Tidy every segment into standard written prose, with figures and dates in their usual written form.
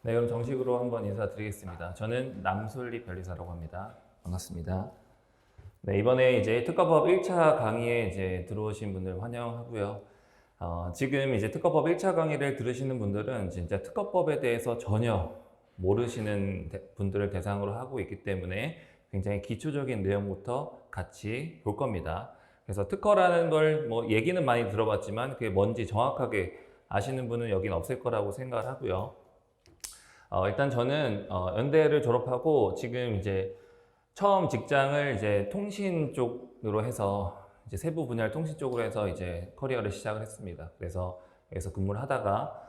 네, 그럼 정식으로 한번 인사드리겠습니다. 저는 남솔리 변리사라고 합니다. 반갑습니다. 네, 이번에 이제 특허법 1차 강의에 이제 들어오신 분들 환영하고요. 지금 이제 특허법 1차 강의를 들으시는 분들은 진짜 특허법에 대해서 전혀 모르시는 분들을 대상으로 하고 있기 때문에 굉장히 기초적인 내용부터 같이 볼 겁니다. 그래서 특허라는 걸 뭐 얘기는 많이 들어봤지만 그게 뭔지 정확하게 아시는 분은 여긴 없을 거라고 생각을 하고요. 일단 저는 연대를 졸업하고 지금 이제 처음 직장을 이제 통신 쪽으로 해서 이제 세부 분야를 통신 쪽으로 해서 이제 커리어를 시작을 했습니다. 그래서 여기서 근무를 하다가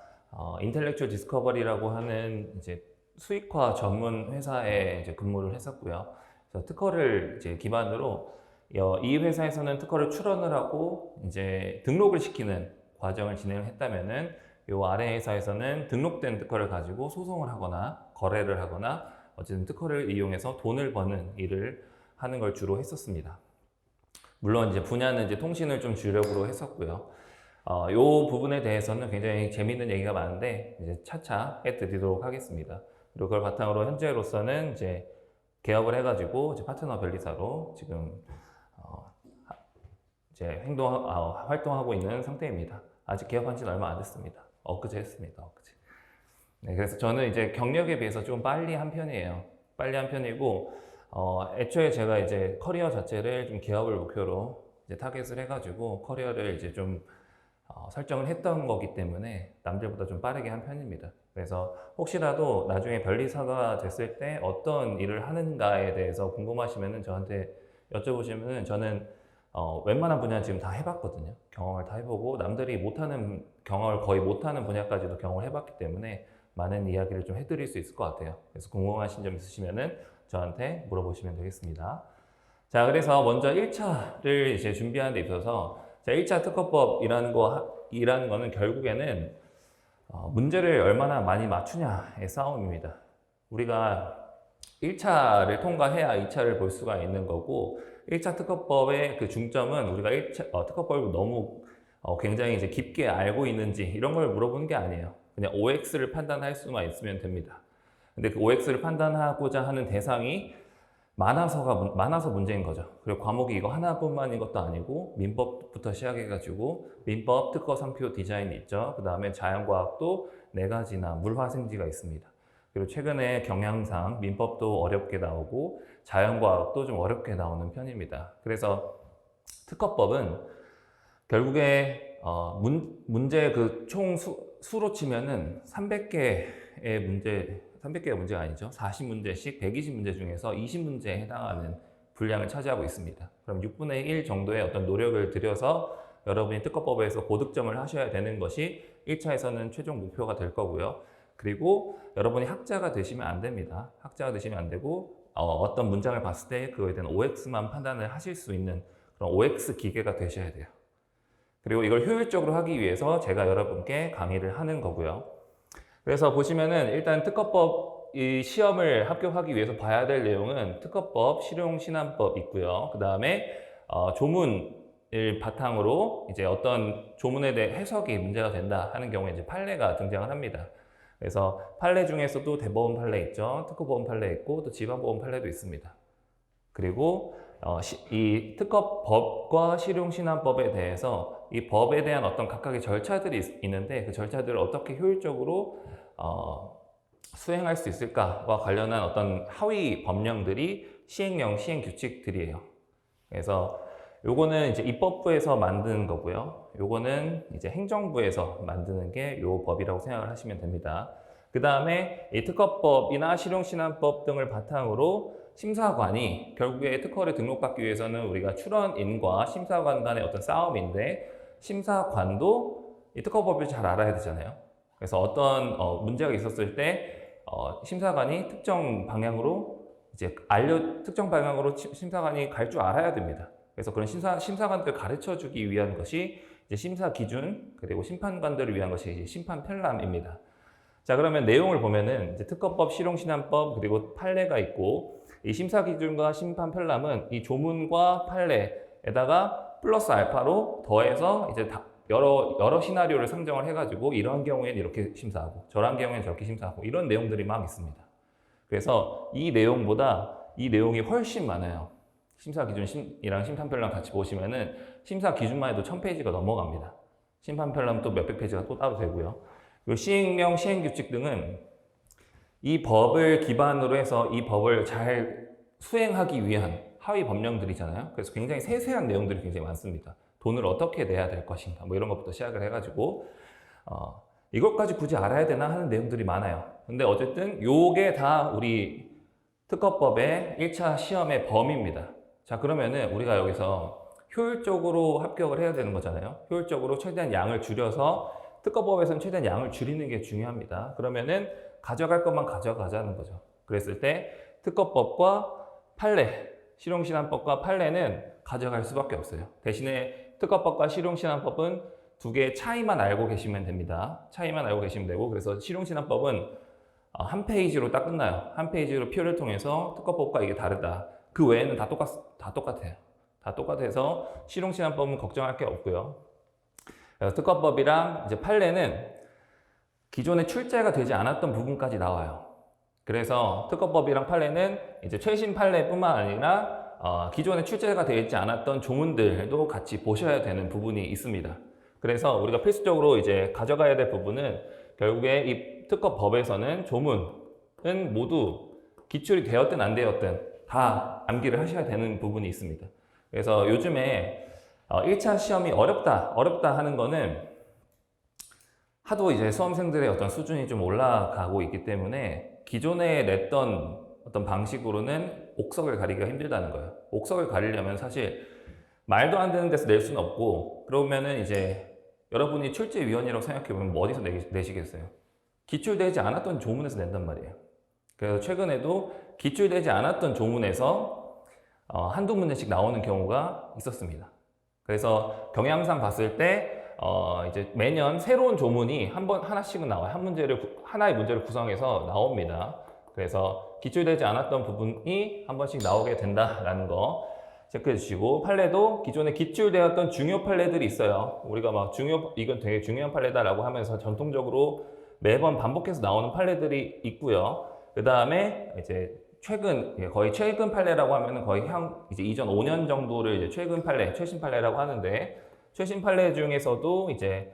인텔렉추얼 디스커버리라고 하는 이제 수익화 전문 회사에 이제 근무를 했었고요. 그래서 특허를 이제 기반으로 이 회사에서는 특허를 출원을 하고 이제 등록을 시키는 과정을 진행을 했다면은 요 아래 회사에서는 등록된 특허를 가지고 소송을 하거나 거래를 하거나 어쨌든 특허를 이용해서 돈을 버는 일을 하는 걸 주로 했었습니다. 물론 이제 분야는 이제 통신을 좀 주력으로 했었고요. 요 부분에 대해서는 굉장히 재밌는 얘기가 많은데 이제 차차 해드리도록 하겠습니다. 그리고 그걸 바탕으로 현재로서는 이제 개업을 해가지고 이제 파트너 변리사로 지금 이제 활동하고 있는 상태입니다. 아직 개업한 지는 얼마 안 됐습니다. 엊그제 했습니다. 엊그제. 네, 그래서 저는 이제 경력에 비해서 좀 빨리 한 편이에요. 빨리 한 편이고, 애초에 제가 이제 커리어 자체를 좀 개업을 목표로 이제 타겟을 해가지고 커리어를 이제 좀 설정을 했던 거기 때문에 남들보다 좀 빠르게 한 편입니다. 그래서 혹시라도 나중에 변리사가 됐을 때 어떤 일을 하는가에 대해서 궁금하시면은 저한테 여쭤보시면은 저는 웬만한 분야 지금 다 해봤거든요. 경험을 다 해보고 남들이 못하는 경험을 거의 못하는 분야까지도 경험을 해봤기 때문에 많은 이야기를 좀 해드릴 수 있을 것 같아요. 그래서 궁금하신 점 있으시면은 저한테 물어보시면 되겠습니다. 자, 그래서 먼저 1차를 이제 준비하는 데 있어서 자, 1차 특허법이라는 거는 결국에는 문제를 얼마나 많이 맞추냐의 싸움입니다. 우리가 1차를 통과해야 2차를 볼 수가 있는 거고 1차 특허법의 그 중점은 우리가 특허법을 너무 굉장히 이제 깊게 알고 있는지 이런 걸 물어보는 게 아니에요. 그냥 OX를 판단할 수만 있으면 됩니다. 근데 그 OX를 판단하고자 하는 대상이 많아서 문제인 거죠. 그리고 과목이 이거 하나뿐만인 것도 아니고 민법부터 시작해가지고 민법, 특허, 상표, 디자인이 있죠. 그 다음에 자연과학도 4가지나 물화생지가 있습니다. 그리고 최근에 경향상 민법도 어렵게 나오고 자연과학도 좀 어렵게 나오는 편입니다. 그래서 특허법은 결국에 문제 그 총 수로 치면은 300개의 문제가 아니죠. 40문제씩 120문제 중에서 20문제에 해당하는 분량을 차지하고 있습니다. 그럼 6분의 1 정도의 어떤 노력을 들여서 여러분이 특허법에서 고득점을 하셔야 되는 것이 1차에서는 최종 목표가 될 거고요. 그리고 여러분이 학자가 되시면 안 됩니다. 학자가 되시면 안 되고 어떤 문장을 봤을 때 그거에 대한 OX만 판단을 하실 수 있는 그런 OX 기계가 되셔야 돼요. 그리고 이걸 효율적으로 하기 위해서 제가 여러분께 강의를 하는 거고요. 그래서 보시면은 일단 특허법 이 시험을 합격하기 위해서 봐야 될 내용은 특허법, 실용신안법 있고요. 그 다음에 조문을 바탕으로 이제 어떤 조문에 대해 해석이 문제가 된다 하는 경우에 이제 판례가 등장을 합니다. 그래서 판례 중에서도 대법원 판례 있죠. 특허법원 판례 있고 또 지방법원 판례도 있습니다. 그리고 이 특허법과 실용신안법에 대해서 이 법에 대한 어떤 각각의 절차들이 있는데 그 절차들을 어떻게 효율적으로 수행할 수 있을까와 관련한 어떤 하위 법령들이 시행령, 시행규칙들이에요. 그래서 요거는 이제 입법부에서 만드는 거고요. 요거는 이제 행정부에서 만드는 게 요 법이라고 생각을 하시면 됩니다. 그 다음에 이 특허법이나 실용신안법 등을 바탕으로 심사관이 결국에 특허를 등록받기 위해서는 우리가 출원인과 심사관 간의 어떤 싸움인데 심사관도 이 특허법을 잘 알아야 되잖아요. 그래서 어떤 문제가 있었을 때 심사관이 특정 방향으로 심사관이 갈 줄 알아야 됩니다. 그래서 그런 심사관들을 가르쳐 주기 위한 것이 이제 심사 기준 그리고 심판관들을 위한 것이 이제 심판 편람입니다. 자, 그러면 내용을 보면은 이제 특허법, 실용신안법 그리고 판례가 있고 이 심사 기준과 심판 편람은 이 조문과 판례에다가 플러스 알파로 더해서 이제 여러 시나리오를 상정을 해가지고 이런 경우에는 이렇게 심사하고 저런 경우에는 저렇게 심사하고 이런 내용들이 막 있습니다. 그래서 이 내용보다 이 내용이 훨씬 많아요. 심사 기준이랑 심판편람 같이 보시면은 심사 기준만 해도 1000페이지가 넘어갑니다. 심판편람 또 몇백 페이지가 또 따로 되고요. 그리고 시행령, 시행규칙 등은 이 법을 기반으로 해서 이 법을 잘 수행하기 위한 하위 법령들이잖아요. 그래서 굉장히 세세한 내용들이 굉장히 많습니다. 돈을 어떻게 내야 될 것인가 뭐 이런 것부터 시작을 해가지고 이것까지 굳이 알아야 되나 하는 내용들이 많아요. 근데 어쨌든 요게 다 우리 특허법의 1차 시험의 범위입니다. 자, 그러면은 우리가 여기서 효율적으로 합격을 해야 되는 거잖아요. 효율적으로 최대한 양을 줄여서 특허법에서는 최대한 양을 줄이는 게 중요합니다. 그러면은 가져갈 것만 가져가자는 거죠. 그랬을 때 특허법과 판례, 실용신안법과 판례는 가져갈 수밖에 없어요. 대신에 특허법과 실용신안법은 두 개의 차이만 알고 계시면 됩니다. 차이만 알고 계시면 되고, 그래서 실용신안법은 한 페이지로 딱 끝나요. 한 페이지로 표를 통해서 특허법과 이게 다르다. 그 외에는 다 똑같아요. 다 똑같아서 실용신안법은 걱정할 게 없고요. 그래서 특허법이랑 이제 판례는 기존에 출제가 되지 않았던 부분까지 나와요. 그래서 특허법이랑 판례는 이제 최신 판례뿐만 아니라 기존에 출제가 되어 있지 않았던 조문들도 같이 보셔야 되는 부분이 있습니다. 그래서 우리가 필수적으로 이제 가져가야 될 부분은 결국에 이 특허법에서는 조문은 모두 기출이 되었든 안 되었든 다 암기를 하셔야 되는 부분이 있습니다. 그래서 요즘에 1차 시험이 어렵다 하는 거는 하도 이제 수험생들의 어떤 수준이 좀 올라가고 있기 때문에 기존에 냈던 어떤 방식으로는 옥석을 가리기가 힘들다는 거예요. 옥석을 가리려면 사실 말도 안 되는 데서 낼 수는 없고, 그러면은 이제 여러분이 출제위원이라고 생각해보면 뭐 어디서 내시겠어요? 기출되지 않았던 조문에서 낸단 말이에요. 그래서 최근에도 기출되지 않았던 조문에서 한두 문제씩 나오는 경우가 있었습니다. 그래서 경향상 봤을 때 이제 매년 새로운 조문이 하나씩은 나와요. 하나의 문제를 구성해서 나옵니다. 그래서 기출되지 않았던 부분이 한 번씩 나오게 된다라는 거 체크해 주시고, 판례도 기존에 기출되었던 중요 판례들이 있어요. 우리가 막 이건 되게 중요한 판례다라고 하면서 전통적으로 매번 반복해서 나오는 판례들이 있고요. 그 다음에 이제 거의 최근 판례라고 하면은 거의 이제 이전 5년 정도를 이제 최근 판례, 최신 판례라고 하는데, 최신 판례 중에서도 이제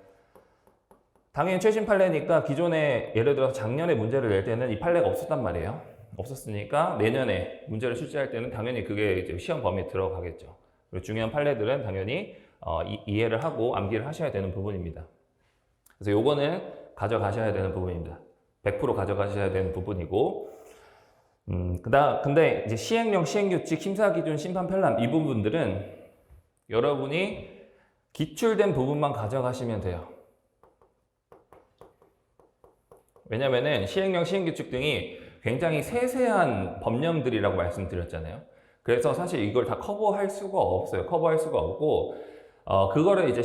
당연히 최신 판례니까 기존에 예를 들어서 작년에 문제를 낼 때는 이 판례가 없었단 말이에요. 없었으니까 내년에 문제를 출제할 때는 당연히 그게 이제 시험 범위에 들어가겠죠. 그리고 중요한 판례들은 당연히 이해를 하고 암기를 하셔야 되는 부분입니다. 그래서 요거는 가져가셔야 되는 부분입니다. 100% 가져가셔야 되는 부분이고, 근데 이제 시행령, 시행규칙, 심사기준, 심판편람 이 부분들은 여러분이 기출된 부분만 가져가시면 돼요. 왜냐면은 시행령, 시행규칙 등이 굉장히 세세한 법령들이라고 말씀드렸잖아요. 그래서 사실 이걸 다 커버할 수가 없어요. 커버할 수가 없고, 그거를 이제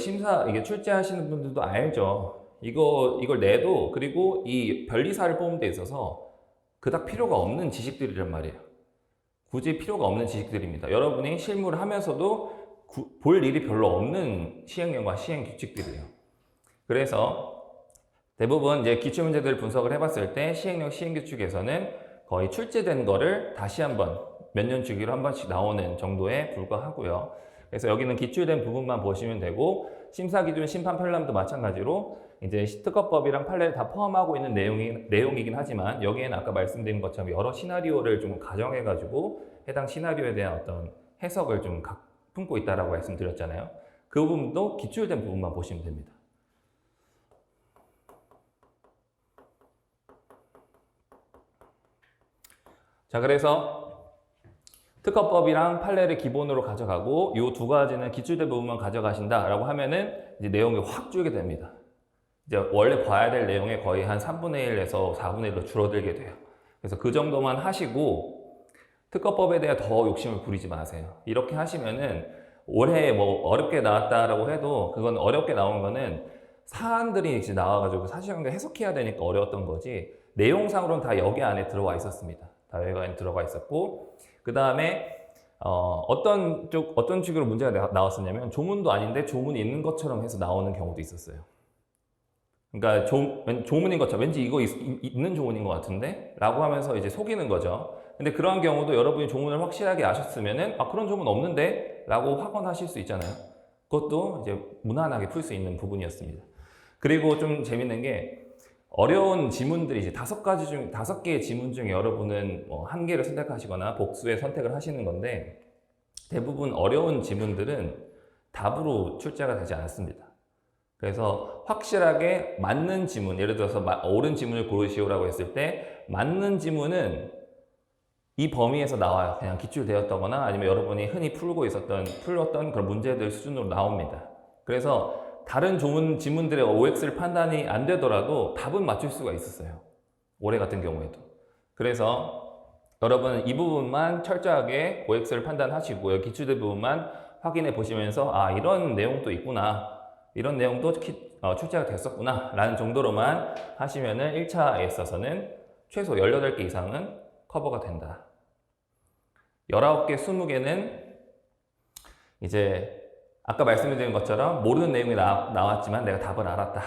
이게 출제하시는 분들도 알죠. 이걸 내도, 그리고 이 변리사를 뽑는 데 있어서 그닥 필요가 없는 지식들이란 말이에요. 굳이 필요가 없는 지식들입니다. 여러분이 실무를 하면서도 볼 일이 별로 없는 시행령과 시행규칙들이에요. 그래서 대부분 이제 기출문제들 분석을 해봤을 때 시행령, 시행규칙에서는 거의 출제된 거를 다시 한번 몇 년 주기로 한 번씩 나오는 정도에 불과하고요. 그래서 여기는 기출된 부분만 보시면 되고, 심사기준, 심판편람도 마찬가지로 이제 특허법이랑 판례를 다 포함하고 있는 내용이긴 하지만, 여기에는 아까 말씀드린 것처럼 여러 시나리오를 좀 가정해가지고 해당 시나리오에 대한 어떤 해석을 좀 품고 있다라고 말씀드렸잖아요. 그 부분도 기출된 부분만 보시면 됩니다. 자, 그래서 특허법이랑 판례를 기본으로 가져가고 이 두 가지는 기출된 부분만 가져가신다라고 하면은 이제 내용이 확 줄게 됩니다. 이제 원래 봐야 될 내용의 거의 한 3분의 1에서 4분의 1로 줄어들게 돼요. 그래서 그 정도만 하시고 특허법에 대해 더 욕심을 부리지 마세요. 이렇게 하시면은 올해 뭐 어렵게 나왔다라고 해도 그건 어렵게 나온 거는 사안들이 이제 나와가지고 사실관계 해석해야 되니까 어려웠던 거지, 내용상으로는 다 여기 안에 들어와 있었습니다. 다 여기 안에 들어가 있었고, 그 다음에 어떤 식으로 문제가 나왔었냐면 조문도 아닌데 조문이 있는 것처럼 해서 나오는 경우도 있었어요. 그러니까 조문인 것처럼 왠지 이거 있는 조문인 것 같은데? 라고 하면서 이제 속이는 거죠. 근데 그러한 경우도 여러분이 조문을 확실하게 아셨으면은 그런 조문 없는데? 라고 확언하실 수 있잖아요. 그것도 이제 무난하게 풀 수 있는 부분이었습니다. 그리고 좀 재밌는 게 어려운 지문들이 이제 5개의 지문 중에 여러분은 뭐 1개를 선택하시거나 복수의 선택을 하시는 건데 대부분 어려운 지문들은 답으로 출제가 되지 않습니다. 그래서 확실하게 맞는 지문, 예를 들어서 옳은 지문을 고르시오라고 했을 때 맞는 지문은 이 범위에서 나와요. 그냥 기출되었다거나 아니면 여러분이 흔히 풀었던 그런 문제들 수준으로 나옵니다. 그래서 다른 좋은 지문들의 OX를 판단이 안 되더라도 답은 맞출 수가 있었어요. 올해 같은 경우에도. 그래서 여러분은 이 부분만 철저하게 OX를 판단하시고요. 기출된 부분만 확인해 보시면서 이런 내용도 있구나. 이런 내용도 출제가 됐었구나. 라는 정도로만 하시면은 1차에 있어서는 최소 18개 이상은 커버가 된다. 19개, 20개는 이제 아까 말씀드린 것처럼 모르는 내용이 나왔지만 내가 답을 알았다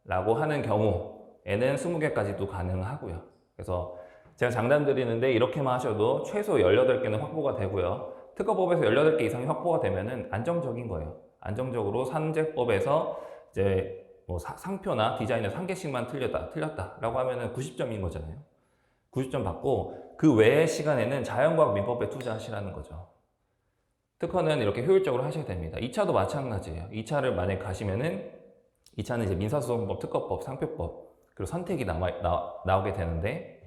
라고 하는 경우에는 20개까지도 가능하고요. 그래서 제가 장담드리는데 이렇게만 하셔도 최소 18개는 확보가 되고요. 특허법에서 18개 이상이 확보가 되면은 안정적인 거예요. 안정적으로 산재법에서 이제 뭐 상표나 디자인에서 1개씩만 틀렸다 라고 하면은 90점인 거잖아요. 90점 받고 그 외의 시간에는 자연과학 민법에 투자하시라는 거죠. 특허는 이렇게 효율적으로 하셔야 됩니다. 2차도 마찬가지예요. 2차를 만약에 가시면은 2차는 이제 민사소송법, 특허법, 상표법 그리고 선택이 나오게 되는데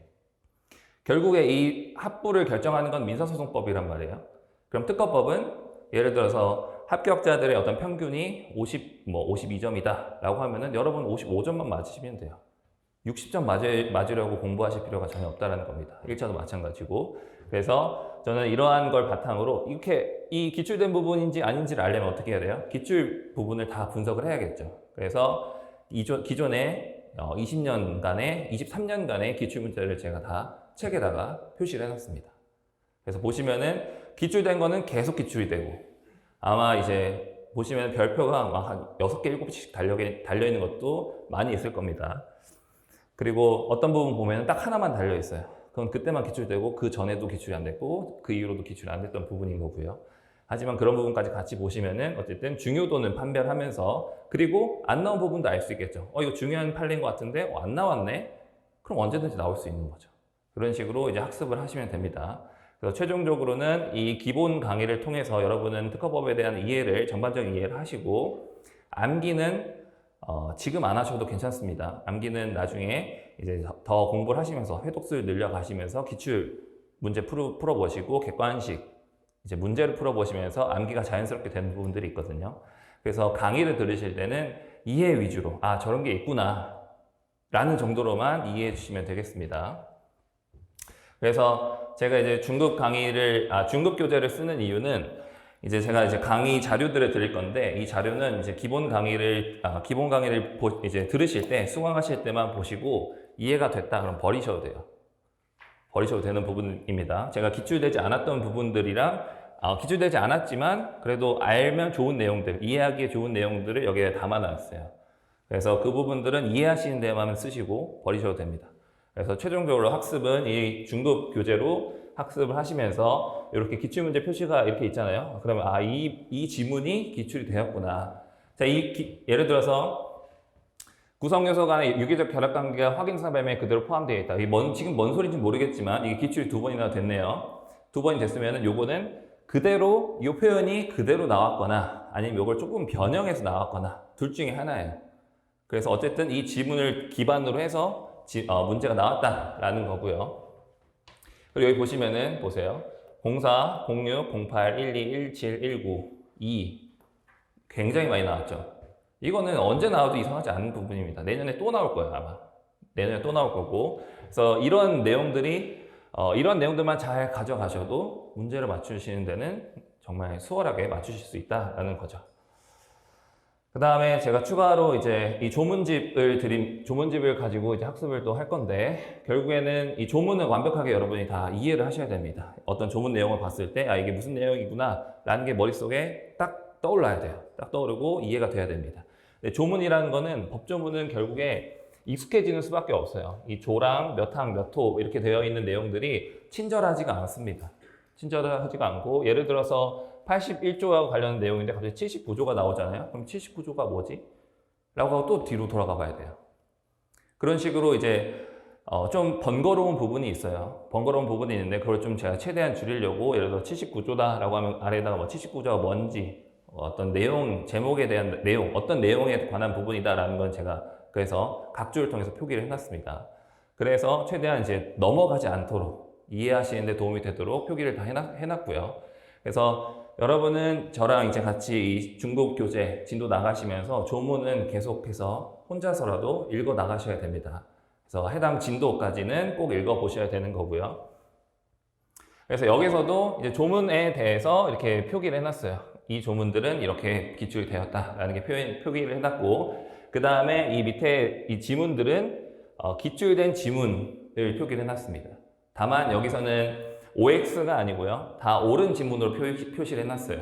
결국에 이 합부를 결정하는 건 민사소송법이란 말이에요. 그럼 특허법은 예를 들어서 합격자들의 어떤 평균이 52점이다 라고 하면은 여러분 55점만 맞으시면 돼요. 60점 맞으려고 공부하실 필요가 전혀 없다는 겁니다. 1차도 마찬가지고. 그래서 저는 이러한 걸 바탕으로 이렇게 이 기출된 부분인지 아닌지를 알려면 어떻게 해야 돼요? 기출 부분을 다 분석을 해야겠죠. 그래서 기존에 20년간의, 23년간의 기출 문제를 제가 다 책에다가 표시를 해놨습니다. 그래서 보시면은 기출된 거는 계속 기출이 되고 아마 이제 보시면 별표가 막 한 6개, 7개씩 달려있는 것도 많이 있을 겁니다. 그리고 어떤 부분 보면 딱 하나만 달려있어요. 그건 그때만 기출되고 그 전에도 기출이 안 됐고 그 이후로도 기출이 안 됐던 부분인 거고요. 하지만 그런 부분까지 같이 보시면은 어쨌든 중요도는 판별하면서 그리고 안 나온 부분도 알 수 있겠죠. 이거 중요한 판례인 것 같은데 안 나왔네? 그럼 언제든지 나올 수 있는 거죠. 그런 식으로 이제 학습을 하시면 됩니다. 그래서 최종적으로는 이 기본 강의를 통해서 여러분은 특허법에 대한 전반적인 이해를 하시고 암기는 지금 안 하셔도 괜찮습니다. 암기는 나중에 이제 더 공부를 하시면서 회독수를 늘려가시면서 기출 문제 풀어보시고 객관식 이제 문제를 풀어보시면서 암기가 자연스럽게 되는 부분들이 있거든요. 그래서 강의를 들으실 때는 이해 위주로 저런 게 있구나 라는 정도로만 이해해 주시면 되겠습니다. 그래서 제가 이제 중급 교재를 쓰는 이유는 이제 제가 이제 강의 자료들을 드릴 건데 이 자료는 이제 기본 강의를 이제 들으실 때 수강하실 때만 보시고 이해가 됐다 그럼 버리셔도 돼요. 버리셔도 되는 부분입니다. 제가 기출되지 않았던 부분들이랑 기출되지 않았지만 그래도 알면 좋은 내용들, 이해하기에 좋은 내용들을 여기에 담아놨어요. 그래서 그 부분들은 이해하시는 데만 쓰시고 버리셔도 됩니다. 그래서 최종적으로 학습은 이 중급 교재로 학습을 하시면서 이렇게 기출문제 표시가 이렇게 있잖아요. 그러면 이 지문이 기출이 되었구나. 자, 예를 들어서 구성요소 간의 유기적 결합관계가 확인사변에 그대로 포함되어 있다. 지금 뭔 소리인지 모르겠지만 이게 기출이 2번이나 됐네요. 2번이 됐으면 요거는 그대로 이 표현이 그대로 나왔거나 아니면 요걸 조금 변형해서 나왔거나 둘 중에 하나예요. 그래서 어쨌든 이 지문을 기반으로 해서 문제가 나왔다라는 거고요. 그리고 여기 보시면은 보세요. 04, 06, 08, 12, 17, 19, 2 굉장히 많이 나왔죠. 이거는 언제 나와도 이상하지 않은 부분입니다. 내년에 또 나올 거예요, 아마. 내년에 또 나올 거고. 그래서 이런 내용들만 잘 가져가셔도 문제를 맞추시는 데는 정말 수월하게 맞추실 수 있다라는 거죠. 그 다음에 제가 추가로 이제 이 조문집을 가지고 이제 학습을 또 할 건데, 결국에는 이 조문은 완벽하게 여러분이 다 이해를 하셔야 됩니다. 어떤 조문 내용을 봤을 때, 아, 이게 무슨 내용이구나, 라는 게 머릿속에 딱 떠올라야 돼요. 딱 떠오르고 이해가 돼야 됩니다. 근데 조문이라는 거는, 법조문은 결국에 익숙해지는 수밖에 없어요. 이 조랑 몇 항, 몇 호 이렇게 되어 있는 내용들이 친절하지가 않습니다. 친절하지가 않고, 예를 들어서 81조와 관련된 내용인데 갑자기 79조가 나오잖아요. 그럼 79조가 뭐지? 라고 하고 또 뒤로 돌아가 봐야 돼요. 그런 식으로 이제 좀 번거로운 부분이 있어요. 번거로운 부분이 있는데 그걸 좀 제가 최대한 줄이려고, 예를 들어 79조다 라고 하면 아래에다가 뭐 79조가 뭔지, 어떤 내용, 제목에 대한 내용, 어떤 내용에 관한 부분이다 라는 건 제가 그래서 각조를 통해서 표기를 해놨습니다. 그래서 최대한 이제 넘어가지 않도록, 이해하시는 데 도움이 되도록 표기를 다 해놨고요. 그래서 여러분은 저랑 이제 같이 이 중국 교재 진도 나가시면서 조문은 계속해서 혼자서라도 읽어 나가셔야 됩니다. 그래서 해당 진도까지는 꼭 읽어 보셔야 되는 거고요. 그래서 여기서도 이제 조문에 대해서 이렇게 표기를 해놨어요. 이 조문들은 이렇게 기출이 되었다라는 게 표기를 해놨고, 그 다음에 이 밑에 이 지문들은 기출된 지문을 표기를 해놨습니다. 다만 여기서는 OX가 아니고요, 다 옳은 지문으로 표시를 해놨어요.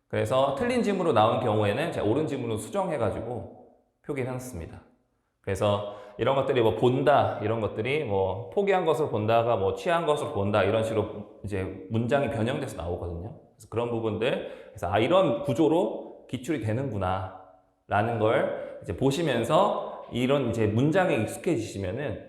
그래서 틀린 지문으로 나온 경우에는 제가 옳은 지문으로 수정해가지고 표기를 해놨습니다. 그래서 이런 것들이 뭐 본다, 이런 것들이 뭐 포기한 것을 본다가 뭐 취한 것을 본다, 이런 식으로 이제 문장이 변형돼서 나오거든요. 그래서 그런 부분들, 그래서 아, 이런 구조로 기출이 되는구나 라는 걸 이제 보시면서 이런 이제 문장에 익숙해지시면은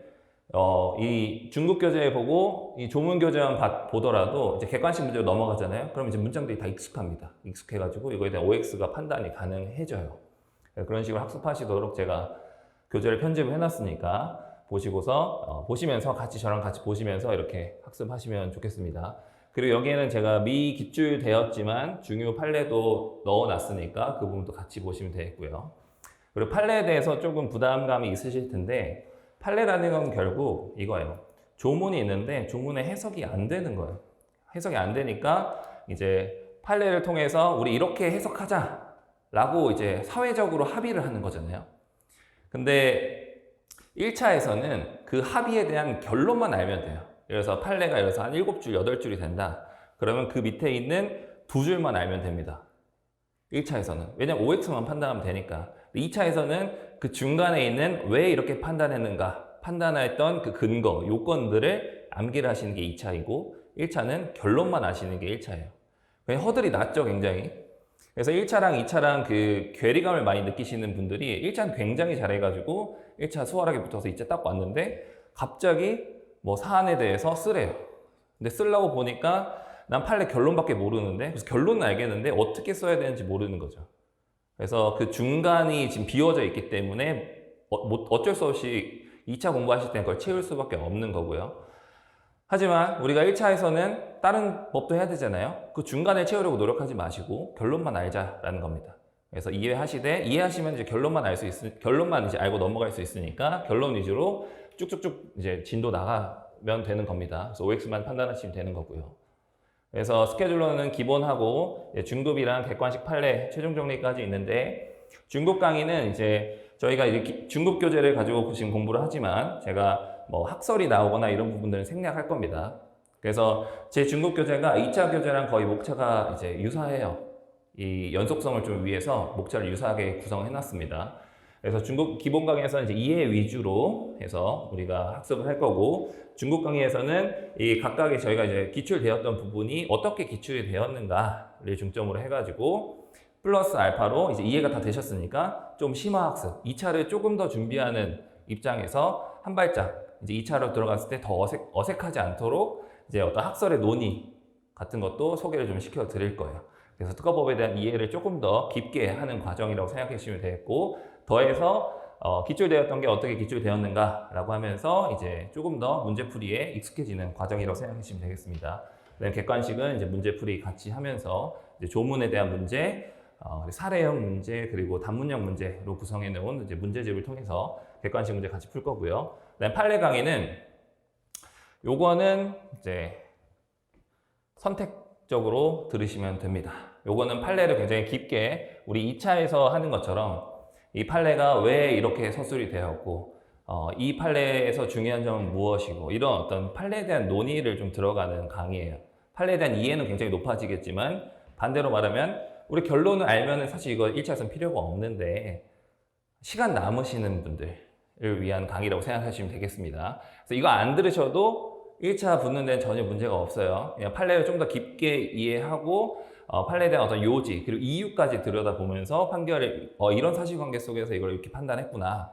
이 중국 교재 보고 이 조문 교재만 보더라도 이제 객관식 문제로 넘어가잖아요. 그럼 이제 문장들이 다 익숙합니다. 익숙해가지고 이거에 대한 OX가 판단이 가능해져요. 그런 식으로 학습하시도록 제가 교재를 편집을 해놨으니까 보시고서 보시면서 저랑 같이 보시면서 이렇게 학습하시면 좋겠습니다. 그리고 여기에는 제가 미기출되었지만 중요 판례도 넣어놨으니까 그 부분도 같이 보시면 되겠고요. 그리고 판례에 대해서 조금 부담감이 있으실 텐데, 판례라는 건 결국 이거예요. 조문이 있는데 조문의 해석이 안 되는 거예요. 해석이 안 되니까 이제 판례를 통해서 우리 이렇게 해석하자 라고 이제 사회적으로 합의를 하는 거잖아요. 근데 1차에서는 그 합의에 대한 결론만 알면 돼요. 그래서 판례가 여기서 한 7줄, 8줄이 된다. 그러면 그 밑에 있는 2줄만 알면 됩니다. 1차에서는. 왜냐면 OX만 판단하면 되니까. 2차에서는 그 중간에 있는 왜 이렇게 판단했는가, 판단했던 그 근거, 요건들을 암기를 하시는 게 2차이고, 1차는 결론만 아시는 게 1차예요. 그냥 허들이 낮죠, 굉장히. 그래서 1차랑 2차랑 그 괴리감을 많이 느끼시는 분들이 1차는 굉장히 잘해가지고 1차 수월하게 붙어서 2차 딱 왔는데 갑자기 뭐 사안에 대해서 쓰래요. 근데 쓰려고 보니까 난 판례 결론밖에 모르는데, 그래서 결론은 알겠는데 어떻게 써야 되는지 모르는 거죠. 그래서 그 중간이 지금 비워져 있기 때문에 어쩔 수 없이 2차 공부하실 때는 그걸 채울 수밖에 없는 거고요. 하지만 우리가 1차에서는 다른 법도 해야 되잖아요. 그 중간에 채우려고 노력하지 마시고 결론만 알자라는 겁니다. 그래서 이해하시면 이제 결론만 이제 알고 넘어갈 수 있으니까 결론 위주로 쭉쭉쭉 이제 진도 나가면 되는 겁니다. 그래서 OX만 판단하시면 되는 거고요. 그래서 스케줄러는 기본하고 중급이랑 객관식 판례, 최종 정리까지 있는데, 중급 강의는 이제 저희가 이렇게 중급 교재를 가지고 지금 공부를 하지만 제가 뭐 학설이 나오거나 이런 부분들은 생략할 겁니다. 그래서 제 중급 교재가 2차 교재랑 거의 목차가 이제 유사해요. 이 연속성을 좀 위해서 목차를 유사하게 구성해 놨습니다. 그래서 중급 기본 강의에서는 이제 이해 위주로 해서 우리가 학습을 할 거고, 중급 강의에서는 이 각각의 저희가 이제 기출되었던 부분이 어떻게 기출이 되었는가를 중점으로 해가지고 플러스 알파로 이제 이해가 다 되셨으니까 좀 심화 학습, 2차를 조금 더 준비하는 입장에서 한 발짝 이제 2차로 들어갔을 때 더 어색하지 않도록 이제 어떤 학설의 논의 같은 것도 소개를 좀 시켜 드릴 거예요. 그래서 특허법에 대한 이해를 조금 더 깊게 하는 과정이라고 생각해 주시면 되겠고, 더해서 기출되었던 게 어떻게 기출되었는가라고 하면서 이제 조금 더 문제풀이에 익숙해지는 과정이라고 생각해 주시면 되겠습니다. 그다음에 객관식은 이제 문제풀이 같이 하면서 이제 조문에 대한 문제, 사례형 문제, 그리고 단문형 문제로 구성해 놓은 이제 문제집을 통해서 객관식 문제 같이 풀 거고요. 그다음에 판례 강의는 요거는 이제 선택적으로 들으시면 됩니다. 요거는 판례를 굉장히 깊게 우리 2차에서 하는 것처럼 이 판례가 왜 이렇게 서술이 되었고 이 판례에서 중요한 점은 무엇이고 이런 어떤 판례에 대한 논의를 좀 들어가는 강의예요. 판례에 대한 이해는 굉장히 높아지겠지만 반대로 말하면 우리 결론을 알면은 사실 이거 1차에서는 필요가 없는데 시간 남으시는 분들을 위한 강의라고 생각하시면 되겠습니다. 그래서 이거 안 들으셔도 1차 붙는 데는 전혀 문제가 없어요. 그냥 판례를 좀 더 깊게 이해하고 판례에 대한 어떤 요지 그리고 이유까지 들여다보면서 판결을 이런 사실관계 속에서 이걸 이렇게 판단했구나.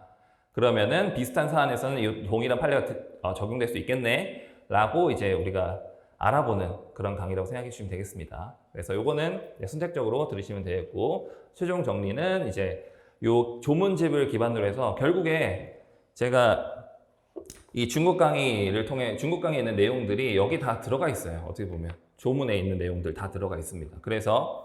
그러면은 비슷한 사안에서는 이 동일한 판례가 적용될 수 있겠네 라고 이제 우리가 알아보는 그런 강의라고 생각해 주시면 되겠습니다. 그래서 요거는 선택적으로 들으시면 되겠고 최종 정리는 이제 요 조문집을 기반으로 해서 결국에 제가 이 중국 강의를 통해 중국 강의에 있는 내용들이 여기 다 들어가 있어요. 어떻게 보면 조문에 있는 내용들 다 들어가 있습니다. 그래서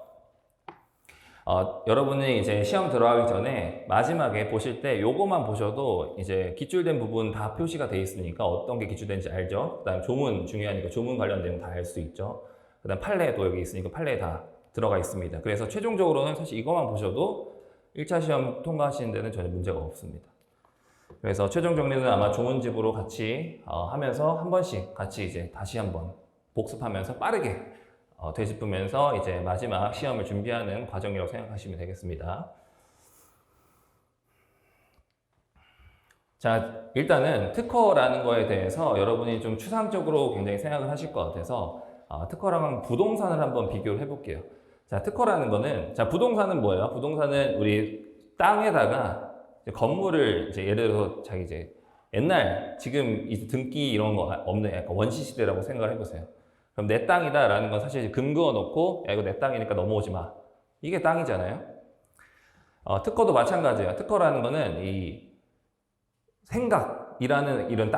여러분이 이제 시험 들어가기 전에 마지막에 보실 때 요거만 보셔도 이제 기출된 부분 다 표시가 돼 있으니까 어떤 게 기출된지 알죠. 그 다음 조문 중요하니까 조문 관련 내용 다 알 수 있죠. 그 다음 판례도 여기 있으니까 판례에 다 들어가 있습니다. 그래서 최종적으로는 사실 이것만 보셔도 1차 시험 통과하시는 데는 전혀 문제가 없습니다. 그래서 최종 정리는 아마 조문집으로 같이 하면서 한 번씩 같이 이제 다시 한번 복습하면서 빠르게 되짚으면서 이제 마지막 시험을 준비하는 과정이라고 생각하시면 되겠습니다. 자, 일단은 특허라는 거에 대해서 여러분이 좀 추상적으로 굉장히 생각을 하실 것 같아서 특허랑 부동산을 한번 비교를 해볼게요. 자, 특허라는 거는, 자, 부동산은 뭐예요? 부동산은 우리 땅에다가 이제 건물을 이제 예를 들어서 자기 이제 옛날 지금 이제 등기 이런 거 없는 약간 원시 시대라고 생각을 해보세요. 그럼 내 땅이다라는 건 사실 금 그어 놓고 야 이거 내 땅이니까 넘어오지 마. 이게 땅이잖아요. 특허도 마찬가지예요. 특허라는 거는 이 생각이라는 이런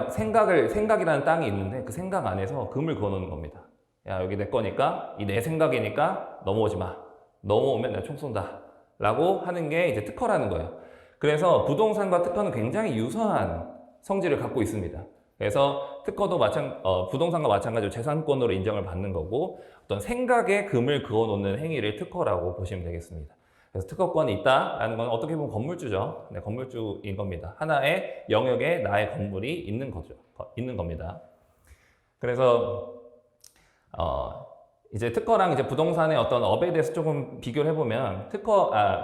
생각이라는 땅이 있는데 그 생각 안에서 금을 그어 놓는 겁니다. 야 여기 내 거니까 이 내 생각이니까 넘어오지 마. 넘어오면 내가 총 쏜다. 라고 하는 게 이제 특허라는 거예요. 그래서 부동산과 특허는 굉장히 유사한 성질을 갖고 있습니다. 그래서 특허도 부동산과 마찬가지로 재산권으로 인정을 받는 거고 어떤 생각에 금을 그어 놓는 행위를 특허라고 보시면 되겠습니다. 그래서 특허권이 있다라는 건 어떻게 보면 건물주죠. 네, 건물주인 겁니다. 하나의 영역에 나의 건물이 있는 거죠. 있는 겁니다. 그래서 이제 특허랑 이제 부동산의 어떤 업에 대해서 조금 비교를 해보면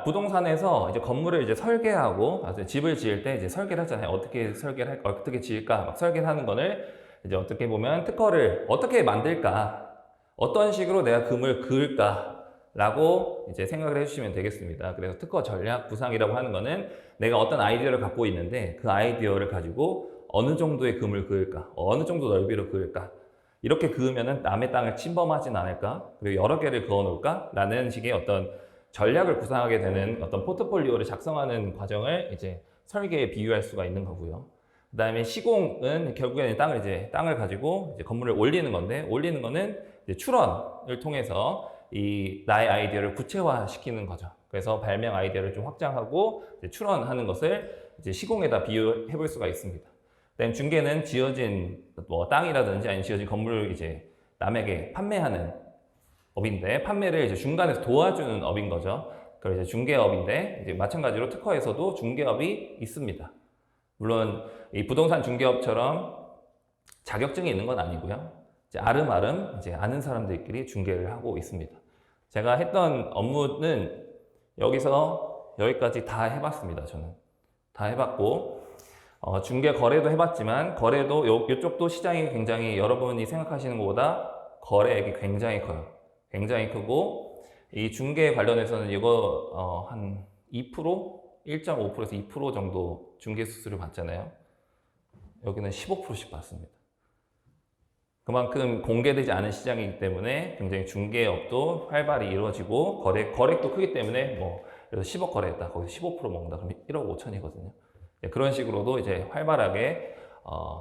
부동산에서 이제 건물을 이제 설계하고 집을 지을 때 이제 설계를 하잖아요. 어떻게 지을까 막 설계를 하는 거를 이제 어떻게 보면 특허를 어떻게 만들까 어떤 식으로 내가 금을 그을까 라고 이제 생각을 해주시면 되겠습니다. 그래서 특허 전략 구상이라고 하는 거는 내가 어떤 아이디어를 갖고 있는데 그 아이디어를 가지고 어느 정도의 금을 그을까 어느 정도 넓이로 그을까 이렇게 그으면은 남의 땅을 침범하진 않을까? 그리고 여러 개를 그어 놓을까? 라는 식의 어떤 전략을 구상하게 되는 어떤 포트폴리오를 작성하는 과정을 이제 설계에 비유할 수가 있는 거고요. 그 다음에 시공은 결국에는 땅을 가지고 이제 건물을 올리는 건데, 올리는 거는 이제 출원을 통해서 나의 아이디어를 구체화시키는 거죠. 그래서 발명 아이디어를 좀 확장하고 이제 출원하는 것을 이제 시공에다 비유해 볼 수가 있습니다. 그다음 중개는 지어진 땅이라든지 아니면 지어진 건물을 이제 남에게 판매하는 업인데 판매를 이제 중간에서 도와주는 업인 거죠. 그래서 이제 중개업인데 이제 마찬가지로 특허에서도 중개업이 있습니다. 물론 이 부동산 중개업처럼 자격증이 있는 건 아니고요. 이제 아름아름 이제 아는 사람들끼리 중개를 하고 있습니다. 제가 했던 업무는 여기서 여기까지 다 해봤습니다. 저는 다 해봤고. 중개 거래도 해봤지만 거래도 이쪽도 시장이 굉장히 여러분이 생각하시는 것보다 거래액이 굉장히 커요. 굉장히 크고 이 중개 관련해서는 이거 한 2%? 1.5%에서 2% 정도 중개 수수료 받잖아요. 여기는 15%씩 받습니다. 그만큼 공개되지 않은 시장이기 때문에 굉장히 중개업도 활발히 이루어지고 거래액도 크기 때문에 그래서 10억 거래했다. 거기서 15% 먹는다. 그럼 1억 5천이거든요. 그런 식으로도 이제 활발하게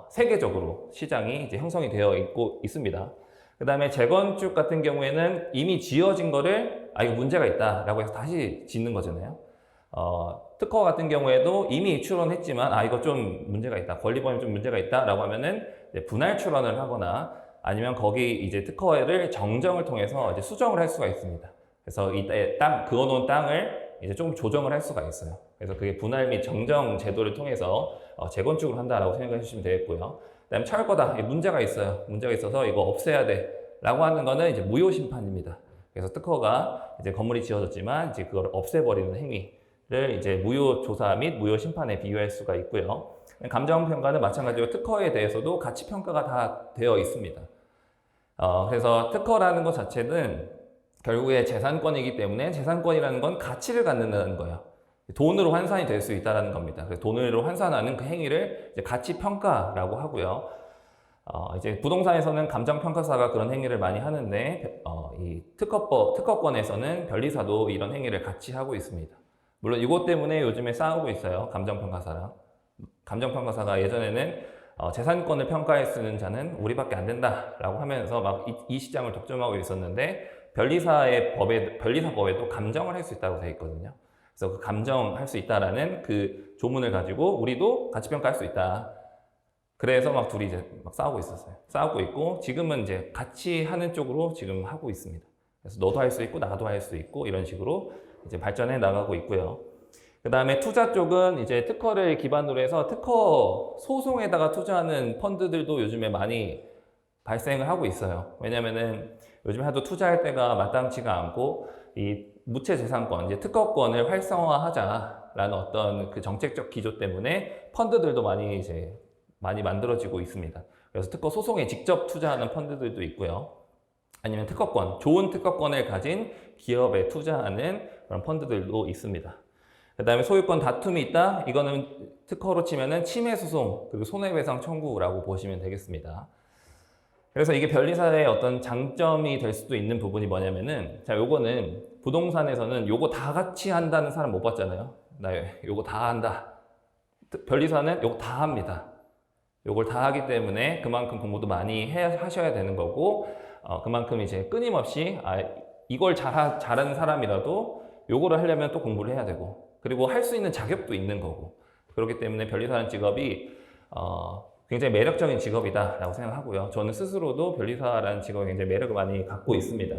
세계적으로 시장이 이제 형성이 되어 있습니다. 그 다음에 재건축 같은 경우에는 이미 지어진 거를 이거 문제가 있다라고 해서 다시 짓는 거잖아요. 특허 같은 경우에도 이미 출원했지만 이거 좀 문제가 있다, 권리범위 좀 문제가 있다라고 하면은 이제 분할 출원을 하거나 아니면 거기 이제 특허를 정정을 통해서 이제 수정을 할 수가 있습니다. 그래서 이 그어놓은 땅을 이제 조금 조정을 할 수가 있어요. 그래서 그게 분할 및 정정 제도를 통해서 재건축을 한다라고 생각해 주시면 되겠고요. 그다음에 철거다. 문제가 있어요. 문제가 있어서 이거 없애야 돼라고 하는 거는 이제 무효 심판입니다. 그래서 특허가 이제 건물이 지어졌지만 이제 그걸 없애버리는 행위를 이제 무효 조사 및 무효 심판에 비유할 수가 있고요. 감정 평가는 마찬가지로 특허에 대해서도 가치 평가가 다 되어 있습니다. 그래서 특허라는 것 자체는 결국에 재산권이기 때문에 재산권이라는 건 가치를 갖는다는 거예요. 돈으로 환산이 될 수 있다는 겁니다. 그래서 돈으로 환산하는 그 행위를 이제 가치 평가라고 하고요. 이제 부동산에서는 감정평가사가 그런 행위를 많이 하는데, 이 특허권에서는 변리사도 이런 행위를 같이 하고 있습니다. 물론 이것 때문에 요즘에 싸우고 있어요. 감정평가사랑. 감정평가사가 예전에는 재산권을 평가해 쓰는 자는 우리밖에 안 된다라고 하면서 막 이 시장을 독점하고 있었는데, 변리사 법에도 감정을 할 수 있다고 되어 있거든요. 그래서 그 감정할 수 있다라는 그 조문을 가지고 우리도 가치평가할 수 있다. 그래서 막 둘이 이제 막 싸우고 있었어요. 싸우고 있고, 지금은 이제 같이 하는 쪽으로 지금 하고 있습니다. 그래서 너도 할 수 있고, 나도 할 수 있고, 이런 식으로 이제 발전해 나가고 있고요. 그 다음에 투자 쪽은 이제 특허를 기반으로 해서 특허 소송에다가 투자하는 펀드들도 요즘에 많이 발생을 하고 있어요. 왜냐면은 요즘에 하도 투자할 때가 마땅치가 않고, 이 무채재산권, 이제 특허권을 활성화하자라는 어떤 그 정책적 기조 때문에 펀드들도 많이 만들어지고 있습니다. 그래서 특허 소송에 직접 투자하는 펀드들도 있고요. 아니면 좋은 특허권을 가진 기업에 투자하는 그런 펀드들도 있습니다. 그 다음에 소유권 다툼이 있다? 이거는 특허로 치면은 침해 소송, 그리고 손해배상 청구라고 보시면 되겠습니다. 그래서 이게 변리사의 어떤 장점이 될 수도 있는 부분이 뭐냐면은, 자, 요거는 부동산에서는 요거 다 같이 한다는 사람 못 봤잖아요. 나 요거 다 한다. 변리사는 요거 다 합니다. 요걸 다 하기 때문에 그만큼 공부도 많이 하셔야 되는 거고, 그만큼 이제 끊임없이 이걸 잘하는 사람이라도 요거를 하려면 또 공부를 해야 되고, 그리고 할 수 있는 자격도 있는 거고, 그렇기 때문에 변리사라는 직업이 굉장히 매력적인 직업이다라고 생각하고요. 저는 스스로도 변리사라는 직업에 굉장히 매력을 많이 갖고 있습니다.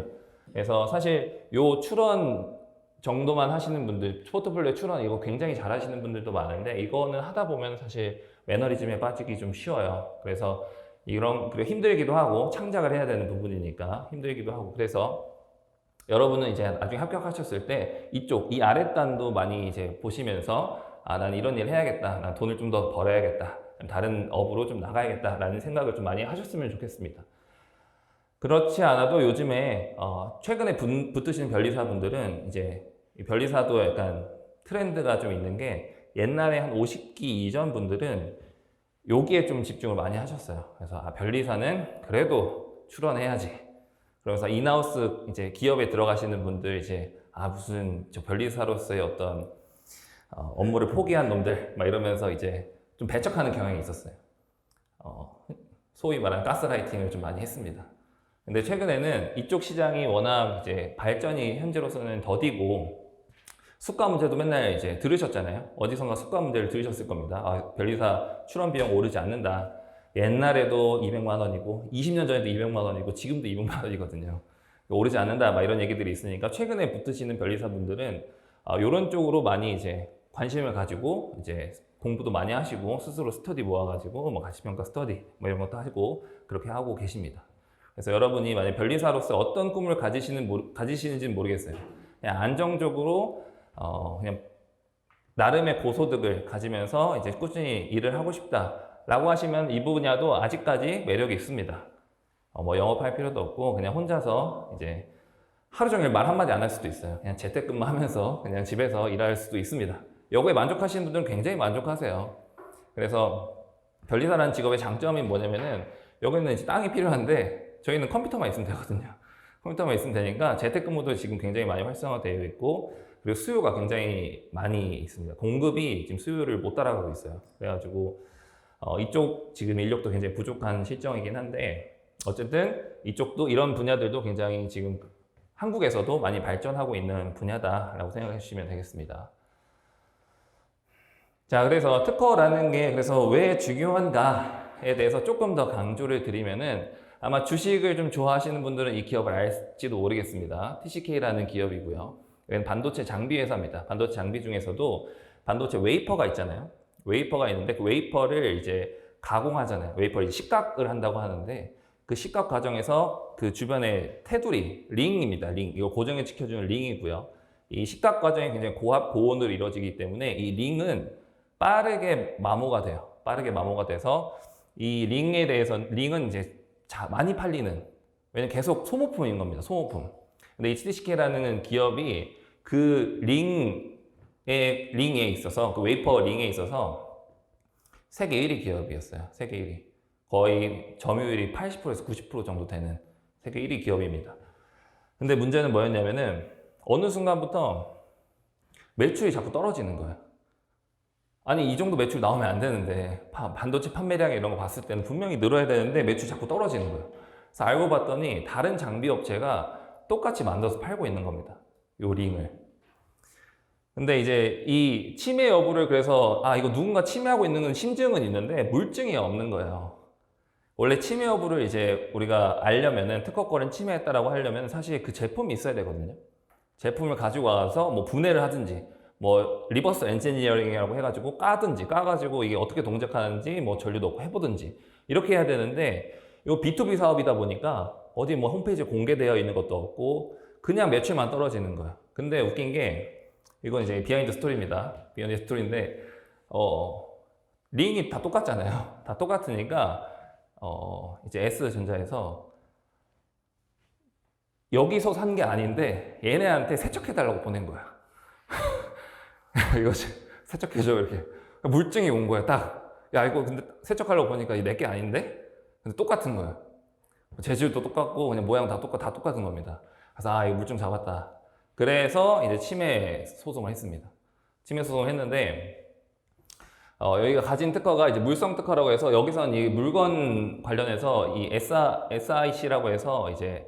그래서 사실 요 출원 정도만 하시는 분들, 포트폴리오 출원 이거 굉장히 잘 하시는 분들도 많은데, 이거는 하다 보면 사실 매너리즘에 빠지기 좀 쉬워요. 그래서 그리고 힘들기도 하고, 창작을 해야 되는 부분이니까 힘들기도 하고, 그래서 여러분은 이제 나중에 합격하셨을 때 이 아랫단도 많이 이제 보시면서, 난 이런 일 해야겠다. 난 돈을 좀 더 벌어야겠다. 다른 업으로 좀 나가야겠다라는 생각을 좀 많이 하셨으면 좋겠습니다. 그렇지 않아도 요즘에 최근에 붙으시는 변리사분들은 이제 변리사도 약간 트렌드가 좀 있는 게, 옛날에 한 50기 이전 분들은 여기에 좀 집중을 많이 하셨어요. 그래서 변리사는 그래도 출원해야지. 그러면서 인하우스 이제 기업에 들어가시는 분들 이제 무슨 저 변리사로서의 어떤 업무를 포기한 놈들 막 이러면서 이제 좀 배척하는 경향이 있었어요. 소위 말하는 가스라이팅을 좀 많이 했습니다. 근데 최근에는 이쪽 시장이 워낙 이제 발전이 현재로서는 더디고, 수가 문제도 맨날 이제 들으셨잖아요. 어디선가 수가 문제를 들으셨을 겁니다. 변리사 출원 비용 오르지 않는다. 옛날에도 200만 원이고 20년 전에도 200만 원이고 지금도 200만 원이거든요. 오르지 않는다 막 이런 얘기들이 있으니까, 최근에 붙으시는 변리사분들은 이런 쪽으로 많이 이제 관심을 가지고 이제 공부도 많이 하시고, 스스로 스터디 모아가지고 뭐 가치평가 스터디 뭐 이런 것도 하시고 그렇게 하고 계십니다. 그래서 여러분이 만약 변리사로서 어떤 꿈을 가지시는지는 모르겠어요. 그냥 안정적으로 그냥 나름의 고소득을 가지면서 이제 꾸준히 일을 하고 싶다라고 하시면 이 분야도 아직까지 매력이 있습니다. 뭐 영업할 필요도 없고 그냥 혼자서 이제 하루 종일 말 한마디 안 할 수도 있어요. 그냥 재택근무하면서 그냥 집에서 일할 수도 있습니다. 여기에 만족하시는 분들은 굉장히 만족하세요. 그래서 변리사라는 직업의 장점이 뭐냐면은, 여기는 이제 땅이 필요한데 저희는 컴퓨터만 있으면 되거든요. 컴퓨터만 있으면 되니까 재택근무도 지금 굉장히 많이 활성화되어 있고, 그리고 수요가 굉장히 많이 있습니다. 공급이 지금 수요를 못 따라가고 있어요. 그래가지고 이쪽 지금 인력도 굉장히 부족한 실정이긴 한데, 어쨌든 이쪽도 이런 분야들도 굉장히 지금 한국에서도 많이 발전하고 있는 분야다라고 생각해 주시면 되겠습니다. 자, 그래서 특허라는 게 그래서 왜 중요한가? TCK에 대해서 조금 더 강조를 드리면은 아마 주식을 좀 좋아하시는 분들은 이 기업을 알지도 모르겠습니다. TCK라는 기업이고요. 이건 반도체 장비 회사입니다. 반도체 장비 중에서도 반도체 웨이퍼가 있잖아요. 웨이퍼가 있는데 그 웨이퍼를 이제 가공하잖아요. 웨이퍼를 식각을 한다고 하는데 그 식각 과정에서 그 주변에 테두리, 링입니다. 링. 이거 고정을 지켜주는 링이고요. 이 식각 과정이 굉장히 고압, 고온으로 이루어지기 때문에 이 링은 빠르게 마모가 돼요. 빠르게 마모가 돼서 이 링에 대해서 링은 이제 많이 팔리는, 왜냐면 계속 소모품인 겁니다. 소모품. 근데 HTCK라는 기업이 그 링에 있어서, 그 웨이퍼 링에 있어서 세계 1위 기업이었어요. 세계 1위. 거의 점유율이 80%에서 90% 정도 되는 세계 1위 기업입니다. 근데 문제는 뭐였냐면은 어느 순간부터 매출이 자꾸 떨어지는 거예요. 아니, 이 정도 매출 나오면 안 되는데 반도체 판매량 이런 거 봤을 때는 분명히 늘어야 되는데 매출이 자꾸 떨어지는 거예요. 그래서 알고 봤더니 다른 장비 업체가 똑같이 만들어서 팔고 있는 겁니다. 요 링을. 근데 이제 이 침해 여부를, 그래서 이거 누군가 침해하고 있는 건 심증은 있는데 물증이 없는 거예요. 원래 침해 여부를 이제 우리가 알려면은, 특허권을 침해했다라고 하려면 사실 그 제품이 있어야 되거든요. 제품을 가지고 와서 뭐 분해를 하든지, 뭐 리버스 엔지니어링이라고 해가지고 까가지고 이게 어떻게 동작하는지 뭐 전류 넣고 해보든지 이렇게 해야 되는데, 이거 B2B 사업이다 보니까 어디 뭐 홈페이지에 공개되어 있는 것도 없고 그냥 매출만 떨어지는 거예요. 근데 웃긴 게, 이건 이제 비하인드 스토리입니다. 비하인드 스토리인데, 링이 다 똑같잖아요. 다 똑같으니까 이제 S전자에서 여기서 산 게 아닌데 얘네한테 세척해달라고 보낸 거야. 이거 세척해줘, 이렇게. 물증이 온 거야, 딱. 야, 이거 근데 세척하려고 보니까 이 내게 아닌데? 근데 똑같은 거야. 재질도 똑같고 그냥 모양 다 똑같은 겁니다. 그래서 이거 물증 잡았다. 그래서 이제 침해 소송을 했습니다. 침해 소송을 했는데, 여기가 가진 특허가 이제 물성 특허라고 해서, 여기서는 이 물건 관련해서 이 SIC라고 해서 이제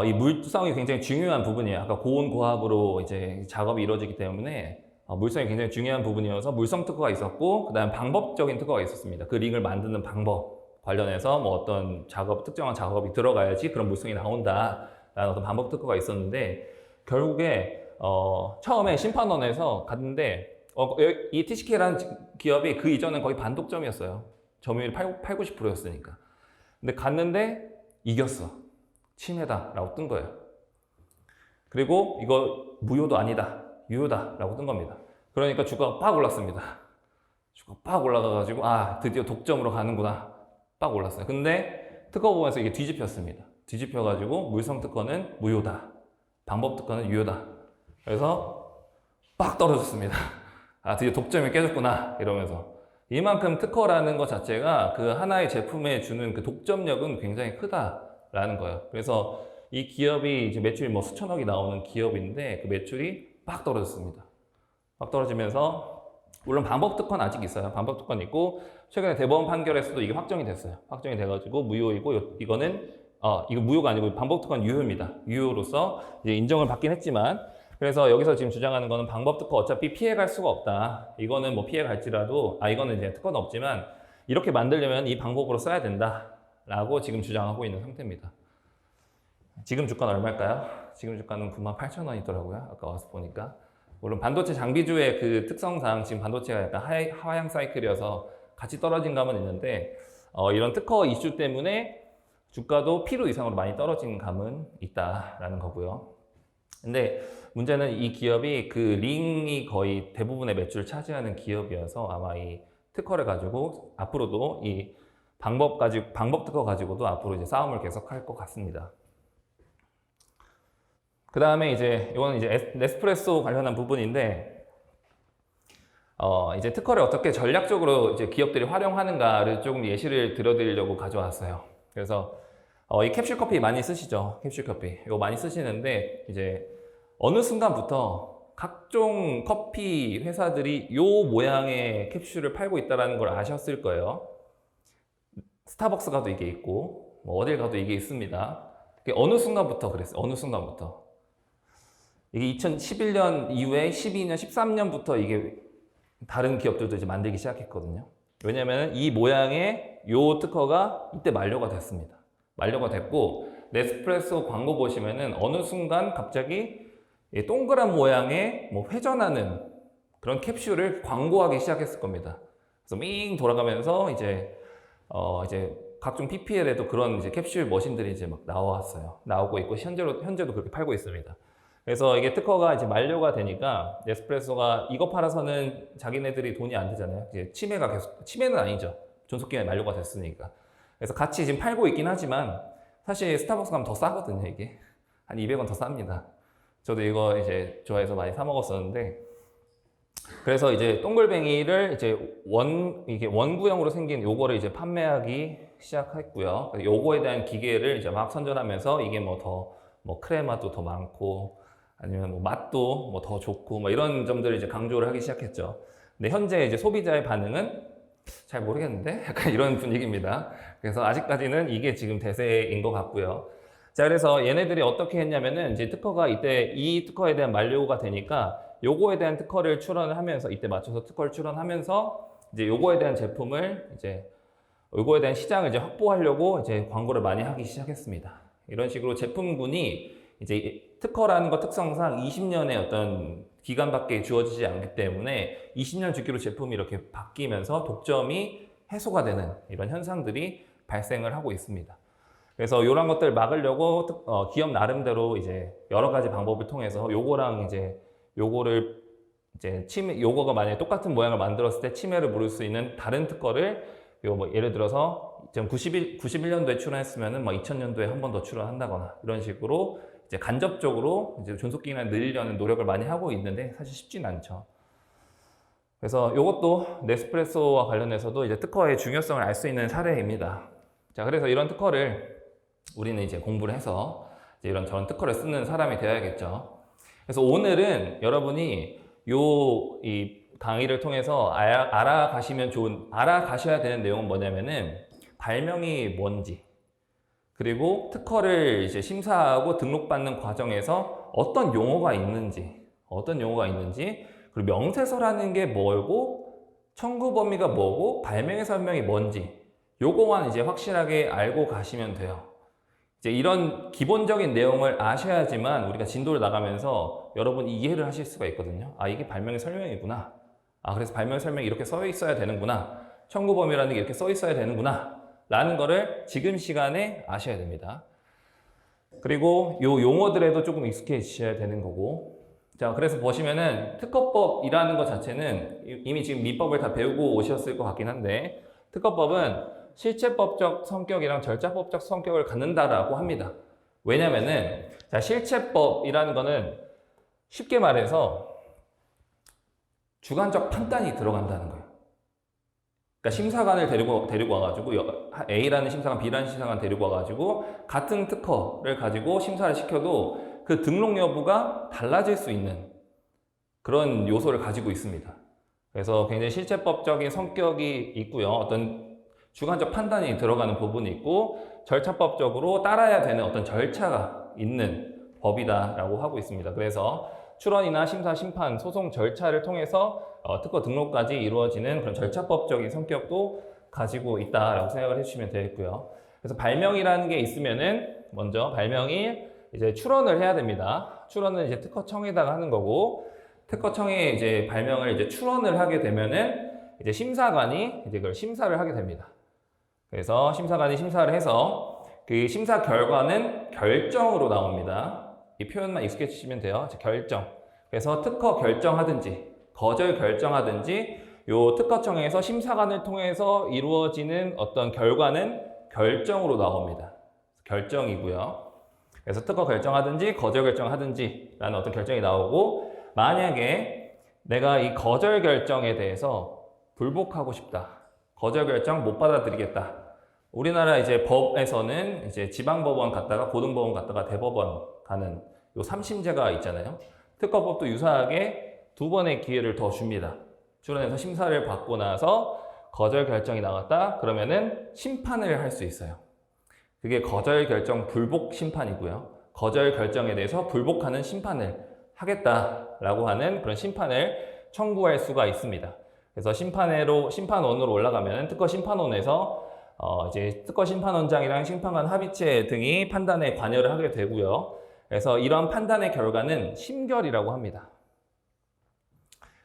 이 물성이 굉장히 중요한 부분이에요. 아까 고온 고압으로 이제 작업이 이루어지기 때문에 물성이 굉장히 중요한 부분이어서 물성 특허가 있었고, 그다음 방법적인 특허가 있었습니다. 그 링을 만드는 방법 관련해서 뭐 어떤 특정한 작업이 들어가야지 그런 물성이 나온다라는 어떤 방법 특허가 있었는데, 결국에 처음에 심판원에서 갔는데, 이 TCK라는 기업이 그 이전엔 거의 반독점이었어요. 점유율이 80-90%였으니까. 근데 갔는데 이겼어. 침해다라고 뜬 거예요. 그리고 이거 무효도 아니다, 유효다라고 뜬 겁니다. 그러니까 주가가 빡 올랐습니다. 주가가 빡 올라가가지고 드디어 독점으로 가는구나, 빡 올랐어요. 근데 특허법원에서 이게 뒤집혔습니다. 뒤집혀가지고 물성 특허는 무효다, 방법 특허는 유효다. 그래서 빡 떨어졌습니다. 드디어 독점이 깨졌구나 이러면서. 이만큼 특허라는 것 자체가 그 하나의 제품에 주는 그 독점력은 굉장히 크다라는 거예요. 그래서 이 기업이 이제 매출이 뭐 수천억이 나오는 기업인데 그 매출이 빡 떨어졌습니다. 빡 떨어지면서, 물론 방법 특허는 아직 있어요. 방법 특허는 있고, 최근에 대법원 판결에서도 이게 확정이 됐어요. 확정이 돼가지고 무효이고, 이거는 이거 무효가 아니고 방법 특허는 유효입니다. 유효로서 이제 인정을 받긴 했지만, 그래서 여기서 지금 주장하는 거는 방법 특허 어차피 피해갈 수가 없다. 이거는 뭐 피해갈지라도, 이거는 이제 특허는 없지만 이렇게 만들려면 이 방법으로 써야 된다라고 지금 주장하고 있는 상태입니다. 지금 주가는 얼마일까요? 지금 주가는 98,000원이더라고요. 아까 와서 보니까. 물론 반도체 장비주의 그 특성상 지금 반도체가 약간 하향 사이클이어서 같이 떨어진 감은 있는데, 이런 특허 이슈 때문에 주가도 필요 이상으로 많이 떨어진 감은 있다라는 거고요. 근데 문제는 이 기업이 그 링이 거의 대부분의 매출을 차지하는 기업이어서 아마 이 특허를 가지고 앞으로도 이 방법 특허 가지고도 앞으로 이제 싸움을 계속할 것 같습니다. 그 다음에 이거는 이제 네스프레소 관련한 부분인데, 이제 특허를 어떻게 전략적으로 이제 기업들이 활용하는가를 조금 예시를 들어드리려고 가져왔어요. 그래서 이 캡슐 커피 많이 쓰시죠? 캡슐 커피. 이거 많이 쓰시는데, 이제 어느 순간부터 각종 커피 회사들이 이 모양의 캡슐을 팔고 있다는 걸 아셨을 거예요. 스타벅스 가도 이게 있고, 뭐 어딜 가도 이게 있습니다. 어느 순간부터 그랬어요. 어느 순간부터. 이게 2011년 이후에 12년, 13년부터 이게 다른 기업들도 이제 만들기 시작했거든요. 왜냐면 이 모양의 요 특허가 이때 만료가 됐습니다. 만료가 됐고 네스프레소 광고 보시면은 어느 순간 갑자기 이 동그란 모양의 뭐 회전하는 그런 캡슐을 광고하기 시작했을 겁니다. 그래서 밍 돌아가면서 이제 각종 PPL에도 그런 이제 캡슐 머신들이 이제 막 나왔어요. 나오고 있고 현재도 그렇게 팔고 있습니다. 그래서 이게 특허가 이제 만료가 되니까 네스프레소가 이거 팔아서는 자기네들이 돈이 안 되잖아요. 이제 치매는 아니죠. 존속기간이 만료가 됐으니까. 그래서 같이 지금 팔고 있긴 하지만 사실 스타벅스 가면 더 싸거든요, 이게. 한 200원 더 쌉니다. 저도 이거 이제 좋아해서 많이 사 먹었었는데, 그래서 이제 동글뱅이를 이게 원구형으로 생긴 요거를 이제 판매하기 시작했고요. 요거에 대한 기계를 이제 막 선전하면서 이게 뭐 크레마도 더 많고, 아니면 뭐 맛도 뭐 더 좋고, 뭐 이런 점들을 이제 강조를 하기 시작했죠. 근데 현재 이제 소비자의 반응은 잘 모르겠는데? 약간 이런 분위기입니다. 그래서 아직까지는 이게 지금 대세인 것 같고요. 자, 그래서 얘네들이 어떻게 했냐면은 이제 특허가 이때 이 특허에 대한 만료가 되니까 요거에 대한 특허를 출원을 하면서 이때 맞춰서 특허를 출원하면서 이제 요거에 대한 제품을 요거에 대한 시장을 이제 확보하려고 이제 광고를 많이 하기 시작했습니다. 이런 식으로 제품군이 이제 특허라는 것 특성상 20년의 어떤 기간밖에 주어지지 않기 때문에 20년 주기로 제품이 이렇게 바뀌면서 독점이 해소가 되는 이런 현상들이 발생을 하고 있습니다. 그래서 이런 것들 막으려고 기업 나름대로 이제 여러 가지 방법을 통해서 요거랑 요거를 요거가 만약에 똑같은 모양을 만들었을 때 침해를 물을 수 있는 다른 특허를 뭐 예를 들어서 91년도에 출원했으면은 뭐 2000년도에 한 번 더 출원한다거나 이런 식으로 이제 간접적으로 이제 존속기간을 늘리려는 노력을 많이 하고 있는데 사실 쉽진 않죠. 그래서 이것도 네스프레소와 관련해서도 이제 특허의 중요성을 알 수 있는 사례입니다. 자, 그래서 이런 특허를 우리는 이제 공부를 해서 이제 이런 특허를 쓰는 사람이 되어야겠죠. 그래서 오늘은 여러분이 이 강의를 통해서 알아가셔야 되는 내용은 뭐냐면은 발명이 뭔지, 그리고 특허를 이제 심사하고 등록받는 과정에서 어떤 용어가 있는지, 그리고 명세서라는 게 뭐고, 청구 범위가 뭐고, 발명의 설명이 뭔지, 요거만 이제 확실하게 알고 가시면 돼요. 이제 이런 기본적인 내용을 아셔야지만 우리가 진도를 나가면서 여러분이 이해를 하실 수가 있거든요. 아, 이게 발명의 설명이구나. 아, 그래서 발명 설명이 이렇게 써 있어야 되는구나. 청구 범위라는 게 이렇게 써 있어야 되는구나. 라는 거를 지금 시간에 아셔야 됩니다. 그리고 요 용어들에도 조금 익숙해지셔야 되는 거고. 자, 그래서 보시면은 특허법이라는 것 자체는 이미 지금 민법을 다 배우고 오셨을 것 같긴 한데, 특허법은 실체법적 성격이랑 절차법적 성격을 갖는다라고 합니다. 왜냐면은, 자, 실체법이라는 거는 쉽게 말해서 주관적 판단이 들어간다는 거예요. 그러니까 심사관을 데리고 와가지고 A라는 심사관, B라는 심사관 데리고 와가지고 같은 특허를 가지고 심사를 시켜도 그 등록 여부가 달라질 수 있는 그런 요소를 가지고 있습니다. 그래서 굉장히 실체법적인 성격이 있고요. 어떤 주관적 판단이 들어가는 부분이 있고 절차법적으로 따라야 되는 어떤 절차가 있는 법이다라고 하고 있습니다. 그래서 출원이나 심사, 심판, 소송 절차를 통해서 특허 등록까지 이루어지는 그런 절차법적인 성격도 가지고 있다라고 생각을 해주시면 되겠고요. 그래서 발명이라는 게 있으면은 먼저 발명이 이제 출원을 해야 됩니다. 출원은 이제 특허청에다가 하는 거고, 특허청에 이제 발명을 이제 출원을 하게 되면은 이제 심사관이 이제 그걸 심사를 하게 됩니다. 그래서 심사관이 심사를 해서 그 심사 결과는 결정으로 나옵니다. 이 표현만 익숙해지시면 돼요. 결정. 그래서 특허 결정하든지 거절 결정하든지 요 특허청에서 심사관을 통해서 이루어지는 어떤 결과는 결정으로 나옵니다. 결정이고요. 그래서 특허 결정하든지 거절 결정하든지 라는 어떤 결정이 나오고, 만약에 내가 이 거절 결정에 대해서 불복하고 싶다. 거절 결정 못 받아들이겠다. 우리나라 이제 법에서는 이제 지방법원 갔다가 고등법원 갔다가 대법원 가는 요 3심제가 있잖아요. 특허법도 유사하게 2번의 기회를 더 줍니다. 출원해서 심사를 받고 나서 거절 결정이 나왔다. 그러면은 심판을 할 수 있어요. 그게 거절 결정 불복 심판이고요. 거절 결정에 대해서 불복하는 심판을 하겠다라고 하는 그런 심판을 청구할 수가 있습니다. 그래서 심판원으로 올라가면 특허 심판원에서 이제 특허 심판원장이랑 심판관 합의체 등이 판단에 관여를 하게 되고요. 그래서 이런 판단의 결과는 심결이라고 합니다.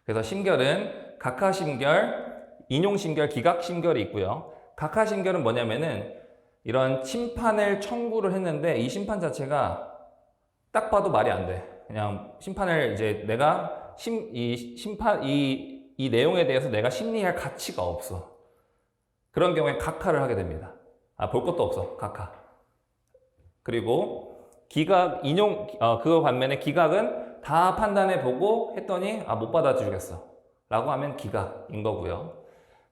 그래서 심결은 각하심결, 인용심결, 기각심결이 있고요. 각하심결은 뭐냐면은 이런 심판을 청구를 했는데 이 심판 자체가 딱 봐도 말이 안 돼. 그냥 심판을 이제 내가 이 내용에 대해서 내가 심리할 가치가 없어. 그런 경우에 각하를 하게 됩니다. 볼 것도 없어. 각하. 그리고 기각, 그거 반면에 기각은 다 판단해 보고 했더니 못 받아주겠어. 라고 하면 기각인 거고요.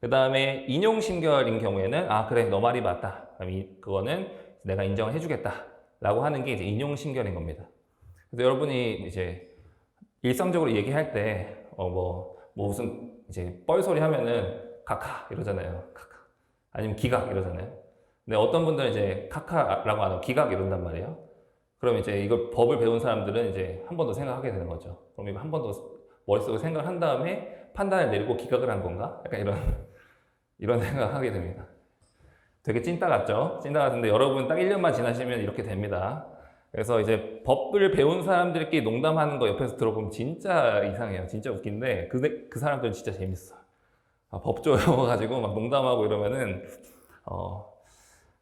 그 다음에 인용심결인 경우에는 그래, 너 말이 맞다. 그럼 그거는 내가 인정을 해주겠다. 라고 하는 게 이제 인용심결인 겁니다. 그래서 여러분이 이제 일상적으로 얘기할 때, 무슨 이제 뻘소리 하면은 각하 이러잖아요. 각하. 아니면 기각 이러잖아요. 근데 어떤 분들은 이제 각하라고 안 하고 기각 이런단 말이에요. 그럼 이제 이걸 법을 배운 사람들은 이제 한 번 더 생각하게 되는 거죠. 그럼 이거 한 번 더 머릿속에 생각을 한 다음에 판단을 내리고 기각을 한 건가? 약간 이런 생각을 하게 됩니다. 되게 찐따 같죠? 찐따 같은데 여러분 딱 1년만 지나시면 이렇게 됩니다. 그래서 이제 법을 배운 사람들끼리 농담하는 거 옆에서 들어보면 진짜 이상해요. 진짜 웃긴데 그 사람들은 진짜 재밌어. 법조여가지고 막 농담하고 이러면은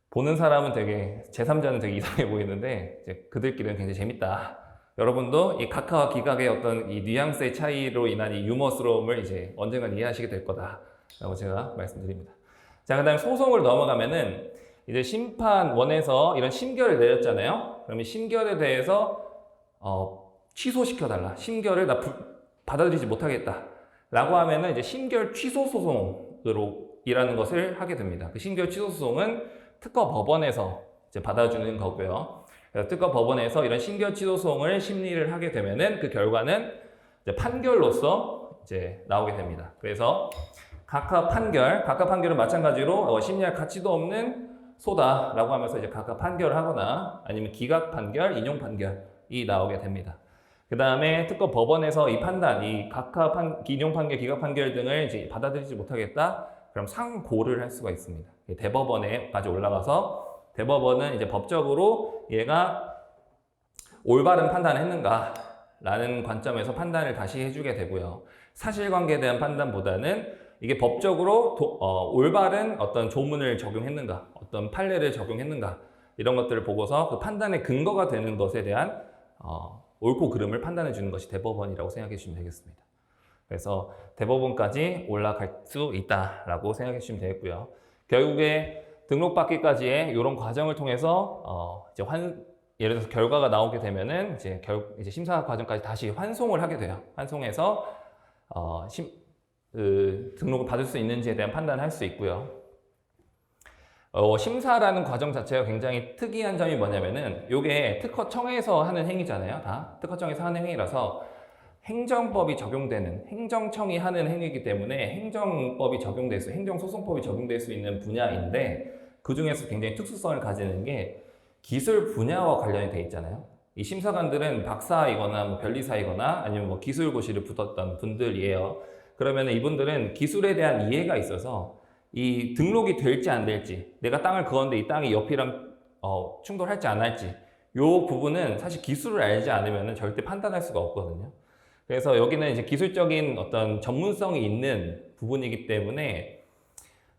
보는 사람은 되게 제3자는 되게 이상해 보이는데 이제 그들끼리는 굉장히 재밌다. 여러분도 이 각하와 기각의 어떤 이 뉘앙스의 차이로 인한 이 유머스러움을 이제 언젠간 이해하시게 될 거다라고 제가 말씀드립니다. 자, 그다음 소송을 넘어가면은 이제 심판원에서 이런 심결을 내렸잖아요. 그러면 심결에 대해서 취소시켜달라. 심결을 나 받아들이지 못하겠다. 라고 하면은 이제 심결 취소 소송으로 일하는 것을 하게 됩니다. 그 심결 취소 소송은 특허 법원에서 이제 받아주는 거고요. 특허 법원에서 이런 심결 취소 소송을 심리를 하게 되면은 그 결과는 이제 판결로서 이제 나오게 됩니다. 그래서 각하 판결은 마찬가지로 심리할 가치도 없는 소다라고 하면서 이제 각하 판결을 하거나 아니면 기각 판결, 인용 판결이 나오게 됩니다. 그 다음에 특허 법원에서 이 판단, 이 각하 인용 판결, 기각 판결 등을 이제 받아들이지 못하겠다. 그럼 상고를 할 수가 있습니다. 대법원에까지 올라가서 대법원은 이제 법적으로 얘가 올바른 판단을 했는가라는 관점에서 판단을 다시 해주게 되고요. 사실관계에 대한 판단보다는 이게 법적으로 올바른 어떤 조문을 적용했는가, 어떤 판례를 적용했는가 이런 것들을 보고서 그 판단의 근거가 되는 것에 대한 옳고 그름을 판단해 주는 것이 대법원이라고 생각해 주시면 되겠습니다. 그래서 대법원까지 올라갈 수 있다라고 생각해 주시면 되겠고요. 결국에 등록받기까지의 이런 과정을 통해서 이제 예를 들어서 결과가 나오게 되면은 이제 심사 과정까지 다시 환송을 하게 돼요. 환송해서 등록을 받을 수 있는지에 대한 판단을 할 수 있고요. 심사라는 과정 자체가 굉장히 특이한 점이 뭐냐면은 이게 특허청에서 하는 행위잖아요. 다 특허청에서 하는 행위라서 행정법이 적용되는, 행정청이 하는 행위이기 때문에 행정법이 적용될 수, 행정소송법이 적용될 수 있는 분야인데 그 중에서 굉장히 특수성을 가지는 게 기술 분야와 관련이 돼 있잖아요. 이 심사관들은 박사이거나 변리사이거나 아니면 기술고시를 붙었던 분들이에요. 그러면 이분들은 기술에 대한 이해가 있어서 이 등록이 될지 안 될지, 내가 땅을 그었는데 이 땅이 옆이랑 충돌할지 안 할지, 이 부분은 사실 기술을 알지 않으면 절대 판단할 수가 없거든요. 그래서 여기는 이제 기술적인 어떤 전문성이 있는 부분이기 때문에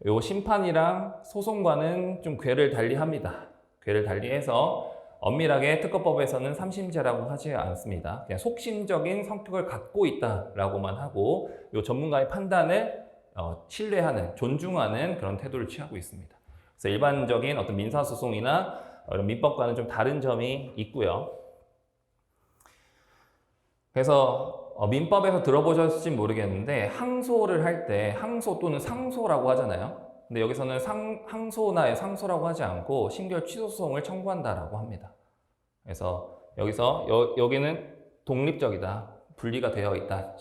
이 심판이랑 소송과는 좀 궤를 달리합니다. 궤를 달리해서 엄밀하게 특허법에서는 삼심제라고 하지 않습니다. 그냥 속심적인 성격을 갖고 있다라고만 하고 이 전문가의 판단을 신뢰하는, 존중하는 그런 태도를 취하고 있습니다. 그래서 일반적인 어떤 민사소송이나 이런 민법과는 좀 다른 점이 있고요. 그래서 민법에서 들어보셨을지 모르겠는데 항소를 할 때 항소 또는 상소라고 하잖아요. 근데 여기서는 항소나 상소라고 하지 않고 심결 취소소송을 청구한다라고 합니다. 그래서 여기는 독립적이다, 분리가 되어 있다.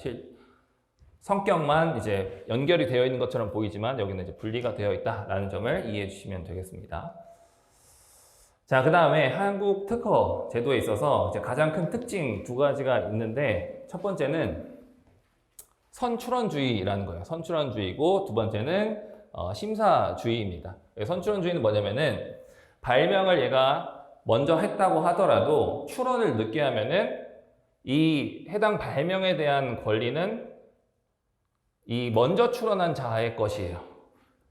성격만 이제 연결이 되어 있는 것처럼 보이지만 여기는 이제 분리가 되어 있다라는 점을 이해해 주시면 되겠습니다. 자, 그 다음에 한국 특허 제도에 있어서 이제 가장 큰 특징 두 가지가 있는데 첫 번째는 선출원주의라는 거예요. 선출원주의고 두 번째는 심사주의입니다. 선출원주의는 뭐냐면은 발명을 얘가 먼저 했다고 하더라도 출원을 늦게 하면은 이 해당 발명에 대한 권리는 이 먼저 출원한 자의 것이에요.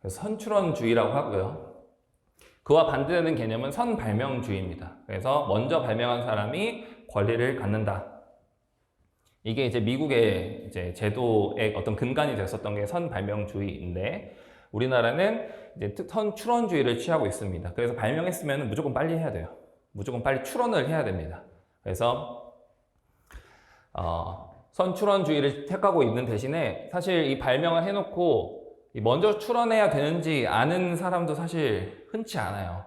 그래서 선출원주의라고 하고요. 그와 반대되는 개념은 선발명주의입니다. 그래서 먼저 발명한 사람이 권리를 갖는다. 이게 이제 미국의 이제 제도의 어떤 근간이 됐었던 게 선발명주의인데 우리나라는 이제 선출원주의를 취하고 있습니다. 그래서 발명했으면 무조건 빨리 해야 돼요. 무조건 빨리 출원을 해야 됩니다. 그래서 선출원주의를 택하고 있는 대신에 사실 이 발명을 해놓고 먼저 출원해야 되는지 아는 사람도 사실 흔치 않아요.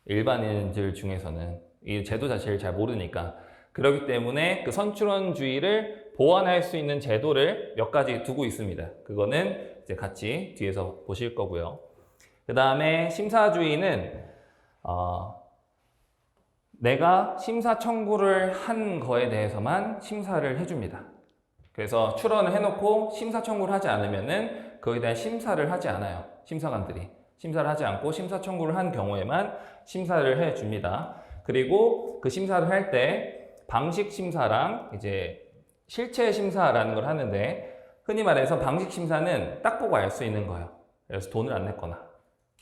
일반인들 중에서는 이 제도 자체를 잘 모르니까. 그렇기 때문에 그 선출원주의를 보완할 수 있는 제도를 몇 가지 두고 있습니다. 그거는 이제 같이 뒤에서 보실 거고요. 그 다음에 심사주의는 내가 심사 청구를 한 거에 대해서만 심사를 해줍니다. 그래서 출원을 해놓고 심사 청구를 하지 않으면은 그거에 대한 심사를 하지 않아요. 심사관들이. 심사를 하지 않고 심사 청구를 한 경우에만 심사를 해줍니다. 그리고 그 심사를 할 때 방식 심사랑 이제 실체 심사라는 걸 하는데 흔히 말해서 방식 심사는 딱 보고 알 수 있는 거예요. 그래서 돈을 안 냈거나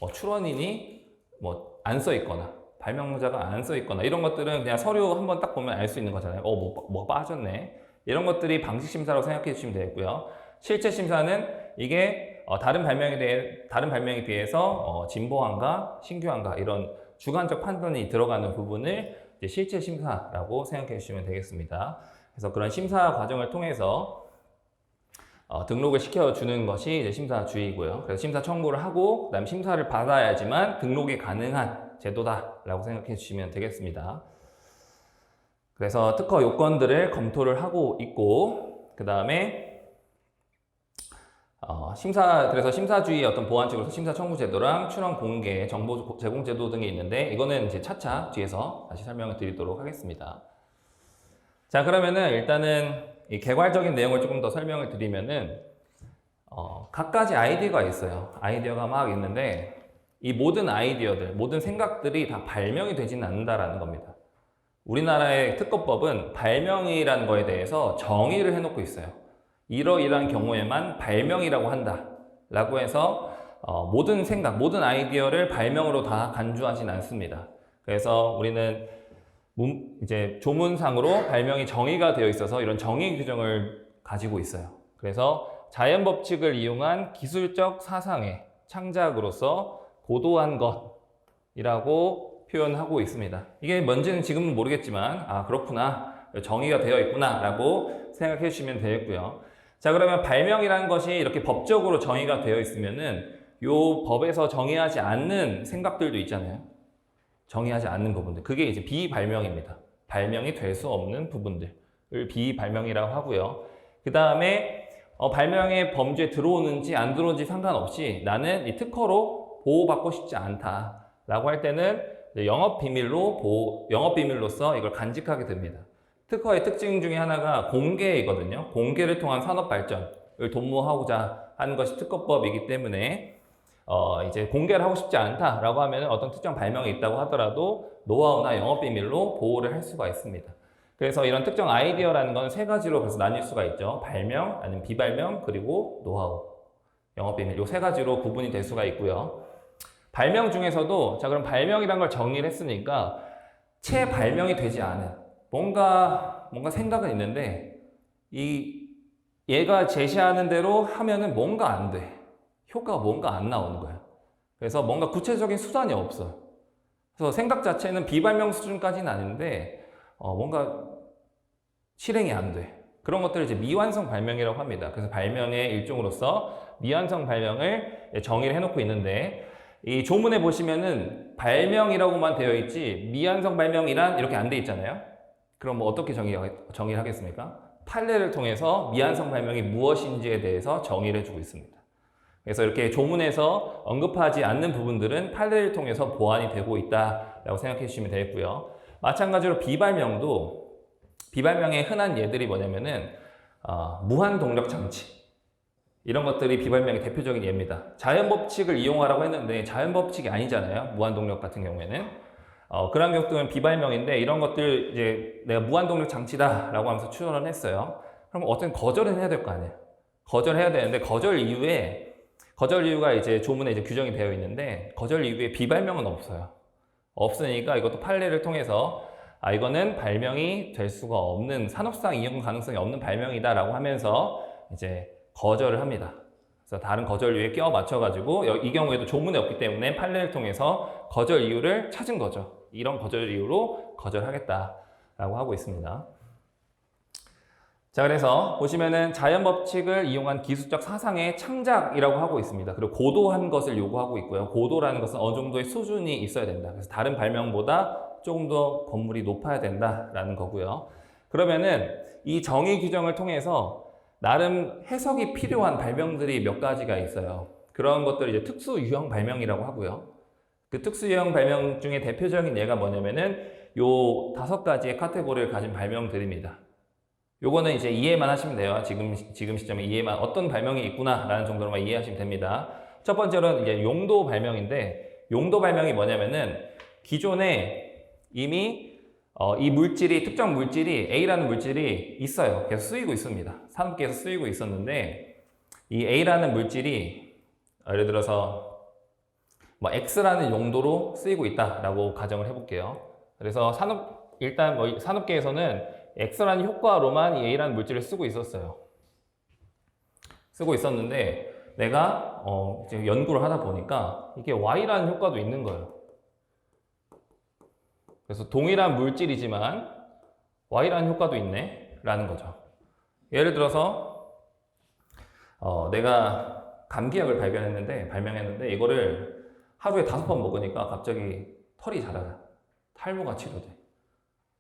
뭐 출원인이 뭐 안 써 있거나 발명자가 안 써 있거나 이런 것들은 그냥 서류 한번 딱 보면 알 수 있는 거잖아요. 뭐 빠졌네. 이런 것들이 방식 심사라고 생각해 주시면 되겠고요. 실체 심사는 이게 다른 발명에 비해서 진보한가 신규한가 이런 주관적 판단이 들어가는 부분을 이제 실체 심사라고 생각해 주시면 되겠습니다. 그래서 그런 심사 과정을 통해서 등록을 시켜주는 것이 이제 심사주의고요. 그래서 심사 청구를 하고 그다음 심사를 받아야지만 등록이 가능한 제도다라고 생각해 주시면 되겠습니다. 그래서 특허 요건들을 검토를 하고 있고 그 다음에 그래서 심사주의 어떤 보완책으로서 심사 청구 제도랑 출원 공개, 정보 제공 제도 등이 있는데 이거는 이제 차차 뒤에서 다시 설명을 드리도록 하겠습니다. 자, 그러면은 일단은 이 개괄적인 내용을 조금 더 설명을 드리면은 각가지 아이디어가 있어요. 아이디어가 막 있는데 이 모든 아이디어들, 모든 생각들이 다 발명이 되지는 않는다라는 겁니다. 우리나라의 특허법은 발명이라는 거에 대해서 정의를 해놓고 있어요. 이러이러한 경우에만 발명이라고 한다 라고 해서 모든 생각, 모든 아이디어를 발명으로 다 간주하진 않습니다. 그래서 우리는 이제 조문상으로 발명이 정의가 되어 있어서 이런 정의 규정을 가지고 있어요. 그래서 자연 법칙을 이용한 기술적 사상의 창작으로서 고도한 것이라고 표현하고 있습니다. 이게 뭔지는 지금은 모르겠지만 그렇구나, 정의가 되어 있구나 라고 생각해 주시면 되겠고요. 자, 그러면 발명이라는 것이 이렇게 법적으로 정의가 되어 있으면은 요 법에서 정의하지 않는 생각들도 있잖아요. 정의하지 않는 부분들. 그게 이제 비발명입니다. 발명이 될 수 없는 부분들을 비발명이라고 하고요. 그 다음에 발명의 범주에 들어오는지 안 들어오는지 상관없이 나는 이 특허로 보호받고 싶지 않다라고 할 때는 영업비밀로서 이걸 간직하게 됩니다. 특허의 특징 중에 하나가 공개이거든요. 공개를 통한 산업 발전을 도모하고자 하는 것이 특허법이기 때문에 이제 공개를 하고 싶지 않다라고 하면 어떤 특정 발명이 있다고 하더라도 노하우나 영업비밀로 보호를 할 수가 있습니다. 그래서 이런 특정 아이디어라는 건 세 가지로 그래서 나뉠 수가 있죠. 발명, 아니면 비발명, 그리고 노하우, 영업비밀. 이 세 가지로 구분이 될 수가 있고요. 발명 중에서도 자, 그럼 발명이란 걸 정리를 했으니까 채 발명이 되지 않은 뭔가 생각은 있는데 얘가 제시하는 대로 하면은 뭔가 안 돼. 효과가 뭔가 안 나오는 거예요. 그래서 뭔가 구체적인 수단이 없어요. 그래서 생각 자체는 비발명 수준까지는 아닌데 뭔가 실행이 안 돼. 그런 것들을 이제 미완성 발명이라고 합니다. 그래서 발명의 일종으로서 미완성 발명을 정의를 해놓고 있는데 이 조문에 보시면은 발명이라고만 되어 있지 미완성 발명이란 이렇게 안 돼 있잖아요. 그럼 뭐 어떻게 정의를 하겠습니까? 판례를 통해서 미완성 발명이 무엇인지에 대해서 정의를 해주고 있습니다. 그래서 이렇게 조문에서 언급하지 않는 부분들은 판례를 통해서 보완이 되고 있다라고 생각해 주시면 되겠고요. 마찬가지로 비발명의 흔한 예들이 뭐냐면은 무한 동력 장치 이런 것들이 비발명의 대표적인 예입니다. 자연 법칙을 이용하라고 했는데 자연 법칙이 아니잖아요. 무한 동력 같은 경우에는 그런 경우는 비발명인데 이런 것들 이제 내가 무한 동력 장치다라고 하면서 추천을 했어요. 그럼 어떤 거절은 해야 될 거 아니에요. 거절해야 되는데 거절 이유가 이제 조문에 이제 규정이 되어 있는데 거절 이후에 비발명은 없어요. 없으니까 이것도 판례를 통해서 이거는 발명이 될 수가 없는 산업상 이용 가능성이 없는 발명이다라고 하면서 이제 거절을 합니다. 그래서 다른 거절 이유에 끼워 맞춰가지고 이 경우에도 조문에 없기 때문에 판례를 통해서 거절 이유를 찾은 거죠. 이런 거절 이유로 거절하겠다라고 하고 있습니다. 자, 그래서 보시면은 자연 법칙을 이용한 기술적 사상의 창작이라고 하고 있습니다. 그리고 고도한 것을 요구하고 있고요. 고도라는 것은 어느 정도의 수준이 있어야 된다. 그래서 다른 발명보다 조금 더 건물이 높아야 된다라는 거고요. 그러면은 이 정의 규정을 통해서 나름 해석이 필요한 발명들이 몇 가지가 있어요. 그런 것들을 이제 특수 유형 발명이라고 하고요. 그 특수 유형 발명 중에 대표적인 예가 뭐냐면은 요 5가지의 카테고리를 가진 발명들입니다. 요거는 이제 이해만 하시면 돼요. 지금 시점에 이해만, 어떤 발명이 있구나라는 정도로만 이해하시면 됩니다. 첫 번째로는 이제 용도 발명인데, 용도 발명이 뭐냐면은 기존에 이미 이 물질이, 특정 물질이, A라는 물질이 있어요. 계속 쓰이고 있습니다. 산업계에서 쓰이고 있었는데, 이 A라는 물질이 예를 들어서 뭐 X라는 용도로 쓰이고 있다라고 가정을 해볼게요. 그래서 일단 뭐 산업계에서는 X라는 효과로만 이 A라는 물질을 쓰고 있었어요. 쓰고 있었는데 내가 지금 연구를 하다 보니까 이게 Y라는 효과도 있는 거예요. 그래서 동일한 물질이지만 Y라는 효과도 있네 라는 거죠. 예를 들어서 내가 감기약을 발명했는데 이거를 하루에 5번 먹으니까 갑자기 털이 자라요. 탈모가 치료돼.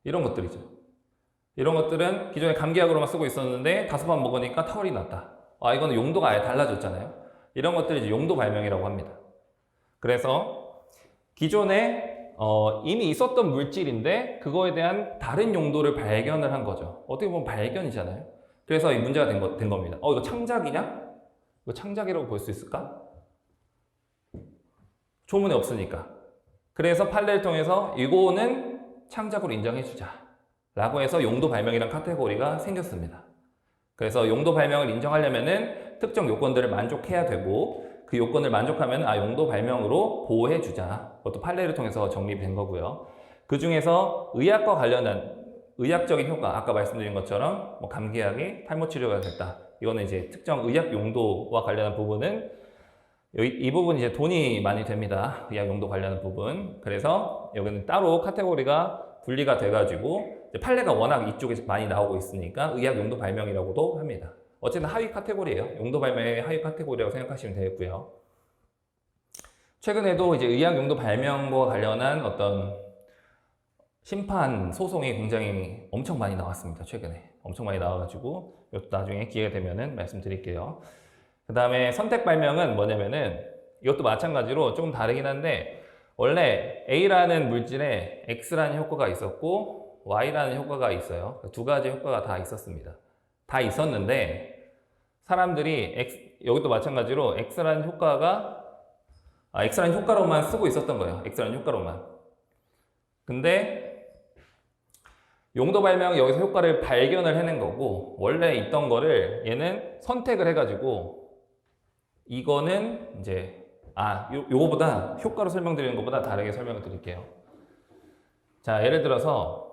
이런 것들이죠. 이런 것들은 기존에 감기약으로만 쓰고 있었는데 5번 먹으니까 털이 났다. 이거는 용도가 아예 달라졌잖아요. 이런 것들이 이제 용도 발명이라고 합니다. 그래서 기존에 이미 있었던 물질인데 그거에 대한 다른 용도를 발견을 한 거죠. 어떻게 보면 발견이잖아요. 그래서 이 문제가 된 겁니다. 이거 창작이냐? 이거 창작이라고 볼 수 있을까? 조문에 없으니까. 그래서 판례를 통해서 이거는 창작으로 인정해주자 라고 해서 용도 발명이란 카테고리가 생겼습니다. 그래서 용도 발명을 인정하려면은 특정 요건들을 만족해야 되고 그 요건을 만족하면 용도 발명으로 보호해주자. 그것도 판례를 통해서 정립된 거고요. 그 중에서 의학과 관련한 의학적인 효과, 아까 말씀드린 것처럼 뭐 감기약이 탈모 치료가 됐다. 이거는 이제 특정 의학 용도와 관련한 부분은 이 부분 이제 돈이 많이 됩니다. 의학 용도 관련한 부분. 그래서 여기는 따로 카테고리가 분리가 돼가지고 판례가 워낙 이쪽에 많이 나오고 있으니까 의학 용도 발명이라고도 합니다. 어쨌든 하위 카테고리예요. 용도 발명의 하위 카테고리라고 생각하시면 되겠고요. 최근에도 이제 의학 용도 발명과 관련한 어떤 심판 소송이 굉장히 엄청 많이 나왔습니다. 최근에 엄청 많이 나와가지고 이것도 나중에 기회가 되면은 말씀드릴게요. 그 다음에 선택 발명은 뭐냐면은 이것도 마찬가지로 조금 다르긴 한데 원래 A라는 물질에 X라는 효과가 있었고 Y라는 효과가 있어요. 2가지 효과가 다 있었습니다. 다 있었는데 사람들이 여기도 마찬가지로 X라는 효과로만 쓰고 있었던 거예요. X라는 효과로만. 근데 용도 발명은 여기서 효과를 발견을 해낸 거고 원래 있던 거를 얘는 선택을 해가지고 이거는 이제 요거보다 효과로 설명드리는 것보다 다르게 설명을 드릴게요. 자, 예를 들어서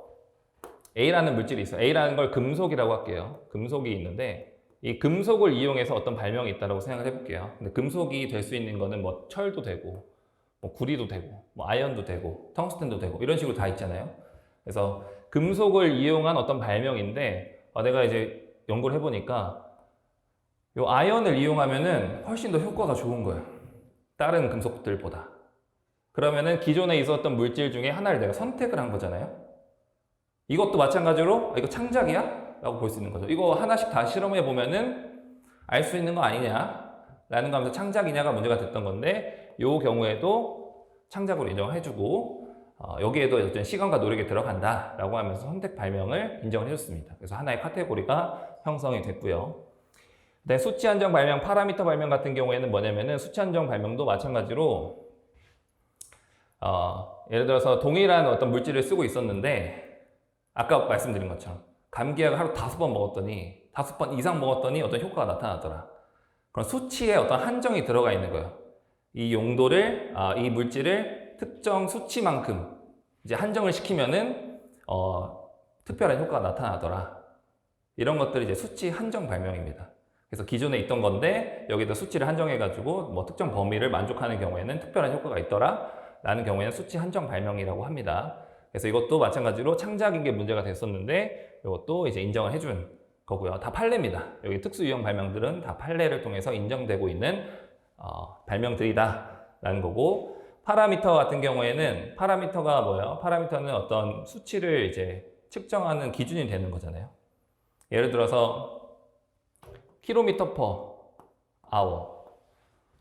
A라는 물질이 있어요. A라는 걸 금속이라고 할게요. 금속이 있는데 이 금속을 이용해서 어떤 발명이 있다고 생각을 해볼게요. 근데 금속이 될 수 있는 거는 뭐 철도 되고 뭐 구리도 되고 뭐 아연도 되고 텅스텐도 되고 이런 식으로 다 있잖아요. 그래서 금속을 이용한 어떤 발명인데 내가 이제 연구를 해보니까 요 아연을 이용하면은 훨씬 더 효과가 좋은 거예요. 다른 금속들보다. 그러면은 기존에 있었던 물질 중에 하나를 내가 선택을 한 거잖아요. 이것도 마찬가지로 이거 창작이야? 라고 볼 수 있는 거죠. 이거 하나씩 다 실험해 보면은 알 수 있는 거 아니냐? 라는 거 하면서 창작이냐가 문제가 됐던 건데 이 경우에도 창작으로 인정을 해주고 여기에도 어떤 시간과 노력이 들어간다라고 하면서 선택 발명을 인정을 해줬습니다. 그래서 하나의 카테고리가 형성이 됐고요. 네, 수치 한정 발명, 파라미터 발명 같은 경우에는 뭐냐면은 수치 한정 발명도 마찬가지로 예를 들어서 동일한 어떤 물질을 쓰고 있었는데 아까 말씀드린 것처럼 감기약을 하루 5번 먹었더니 5번 이상 먹었더니 어떤 효과가 나타나더라. 그럼 수치에 어떤 한정이 들어가 있는 거예요. 이 용도를 이 물질을 특정 수치만큼 이제 한정을 시키면은 특별한 효과가 나타나더라. 이런 것들이 이제 수치 한정 발명입니다. 그래서 기존에 있던 건데 여기다 수치를 한정해가지고 뭐 특정 범위를 만족하는 경우에는 특별한 효과가 있더라 라는 경우에는 수치 한정 발명이라고 합니다. 그래서 이것도 마찬가지로 창작인게 문제가 됐었는데 이것도 이제 인정을 해준 거고요. 다 판례입니다. 여기 특수 유형 발명들은 다 판례를 통해서 인정되고 있는 발명들이다 라는 거고, 파라미터 같은 경우에는 파라미터가 뭐예요? 파라미터는 어떤 수치를 이제 측정하는 기준이 되는 거잖아요. 예를 들어서 킬로미터 퍼 아워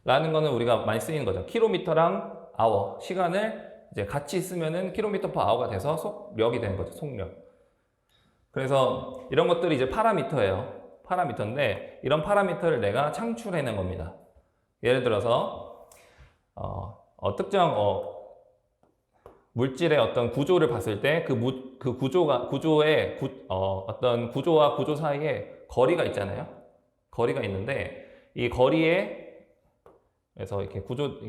라는 거는 우리가 많이 쓰이는 거죠. 킬로미터랑 아워, 시간을 이제 같이 쓰면은 킬로미터 퍼 아워가 돼서 속력이 되는 거죠. 속력. 그래서 이런 것들이 이제 파라미터예요. 파라미터인데 이런 파라미터를 내가 창출해낸 겁니다. 예를 들어서 특정 물질의 어떤 구조를 봤을 때 그 구조의 어떤 구조와 구조 사이에 거리가 있잖아요. 거리가 있는데 이 거리에 그래서 이렇게 구조를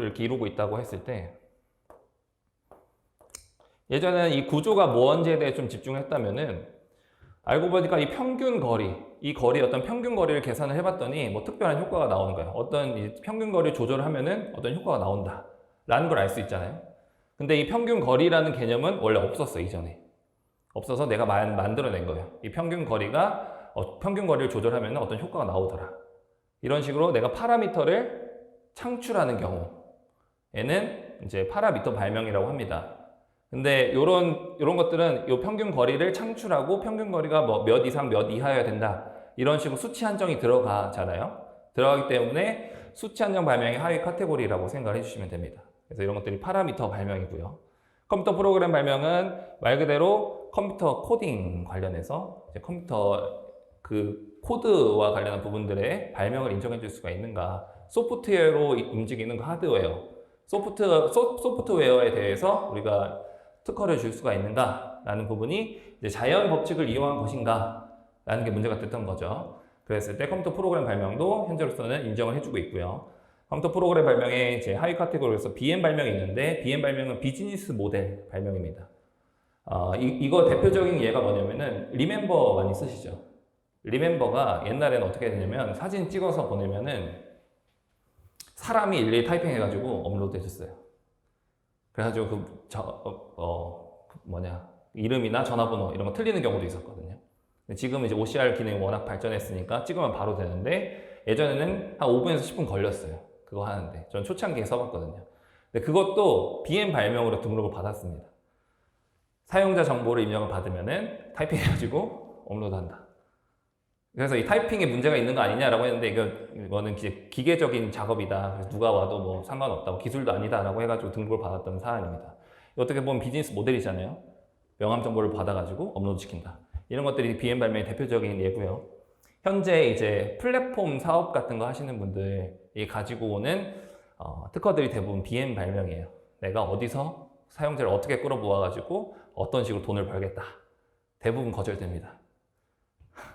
이렇게 이루고 있다고 했을 때 예전에는 이 구조가 뭔지에 대해 좀 집중했다면은 알고 보니까 이 거리의 어떤 평균 거리를 계산을 해봤더니 뭐 특별한 효과가 나오는 거예요. 어떤 이 평균 거리를 조절을 하면은 어떤 효과가 나온다 라는 걸 알 수 있잖아요. 근데 이 평균 거리라는 개념은 원래 없었어. 이전에 없어서 내가 만들어낸 거예요. 이 평균 거리가 평균 거리를 조절하면 어떤 효과가 나오더라. 이런 식으로 내가 파라미터를 창출하는 경우에는 이제 파라미터 발명이라고 합니다. 근데 이런 것들은 이 평균 거리를 창출하고 평균 거리가 뭐 몇 이상 몇 이하여야 된다. 이런 식으로 수치 한정이 들어가잖아요. 들어가기 때문에 수치 한정 발명의 하위 카테고리라고 생각을 해주시면 됩니다. 그래서 이런 것들이 파라미터 발명이고요. 컴퓨터 프로그램 발명은 말 그대로 컴퓨터 코딩 관련해서 이제 컴퓨터 그 코드와 관련한 부분들의 발명을 인정해 줄 수가 있는가. 소프트웨어로 움직이는 하드웨어, 소프트웨어에 대해서 우리가 특허를 줄 수가 있는가 라는 부분이 이제 자연 법칙을 이용한 것인가 라는 게 문제가 됐던 거죠. 그랬을 때 컴퓨터 프로그램 발명도 현재로서는 인정을 해주고 있고요. 컴퓨터 프로그램 발명의 이제 하위 카테고리에서 BM 발명이 있는데 BM 발명은 비즈니스 모델 발명입니다. 이거 대표적인 예가 뭐냐면은 리멤버 많이 쓰시죠. 리멤버가 옛날에는 어떻게 되냐면 사진 찍어서 보내면은 사람이 일일이 타이핑 해가지고 업로드 해줬어요. 그래가지고 이름이나 전화번호 이런 거 틀리는 경우도 있었거든요. 지금 이제 OCR 기능이 워낙 발전했으니까 찍으면 바로 되는데 예전에는 한 5분에서 10분 걸렸어요. 그거 하는데. 전 초창기에 써봤거든요. 근데 그것도 BM 발명으로 등록을 받았습니다. 사용자 정보를 입력을 받으면은 타이핑 해가지고 업로드 한다. 그래서 이 타이핑에 문제가 있는 거 아니냐라고 했는데 이거는 이제 기계적인 작업이다. 그래서 누가 와도 뭐 상관없다. 기술도 아니다라고 해가지고 등록을 받았던 사안입니다. 어떻게 보면 비즈니스 모델이잖아요. 명함 정보를 받아가지고 업로드 시킨다. 이런 것들이 BM 발명의 대표적인 예고요. 현재 이제 플랫폼 사업 같은 거 하시는 분들이 가지고 오는 특허들이 대부분 BM 발명이에요. 내가 어디서 사용자를 어떻게 끌어모아가지고 어떤 식으로 돈을 벌겠다. 대부분 거절됩니다.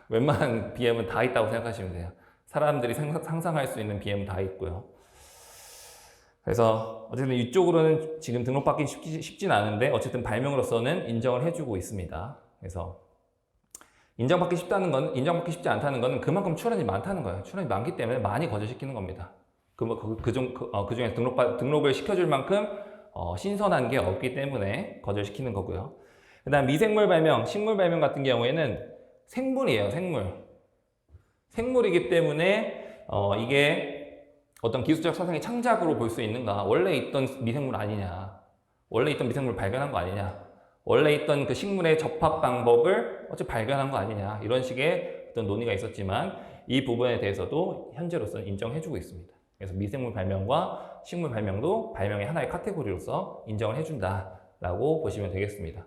웬만한 BM은 다 있다고 생각하시면 돼요. 사람들이 상상할 수 있는 BM은 다 있고요. 그래서 어쨌든 이쪽으로는 지금 등록받기 쉽진 않은데 어쨌든 발명으로서는 인정을 해주고 있습니다. 그래서 인정받기 쉽지 않다는 건 그만큼 출원이 많다는 거예요. 출원이 많기 때문에 많이 거절시키는 겁니다. 그중에 등록을 시켜줄 만큼 신선한 게 없기 때문에 거절시키는 거고요. 그 다음 미생물 발명, 식물 발명 같은 경우에는 생물이에요. 생물이기 때문에 이게 어떤 기술적 사상의 창작으로 볼 수 있는가. 원래 있던 미생물 아니냐. 원래 있던 미생물 발견한 거 아니냐. 원래 있던 그 식물의 접합 방법을 어차피 발견한 거 아니냐. 이런 식의 어떤 논의가 있었지만 이 부분에 대해서도 현재로서는 인정해주고 있습니다. 그래서 미생물 발명과 식물 발명도 발명의 하나의 카테고리로서 인정을 해준다라고 보시면 되겠습니다.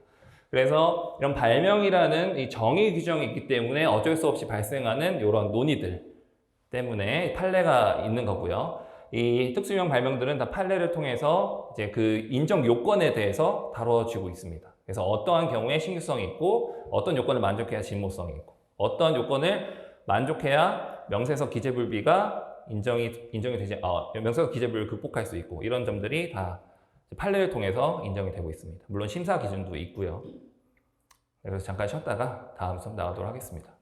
그래서 이런 발명이라는 이 정의 규정이 있기 때문에 어쩔 수 없이 발생하는 이런 논의들 때문에 판례가 있는 거고요. 이 특수유형 발명들은 다 판례를 통해서 이제 그 인정 요건에 대해서 다뤄지고 있습니다. 그래서 어떠한 경우에 신규성이 있고, 어떤 요건을 만족해야 진모성이 있고, 어떤 요건을 만족해야 명세서 기재불비가 인정이 되지, 명세서 기재불비를 극복할 수 있고, 이런 점들이 다 판례를 통해서 인정이 되고 있습니다. 물론 심사 기준도 있고요. 그래서 잠깐 쉬었다가 다음 수업 나가도록 하겠습니다.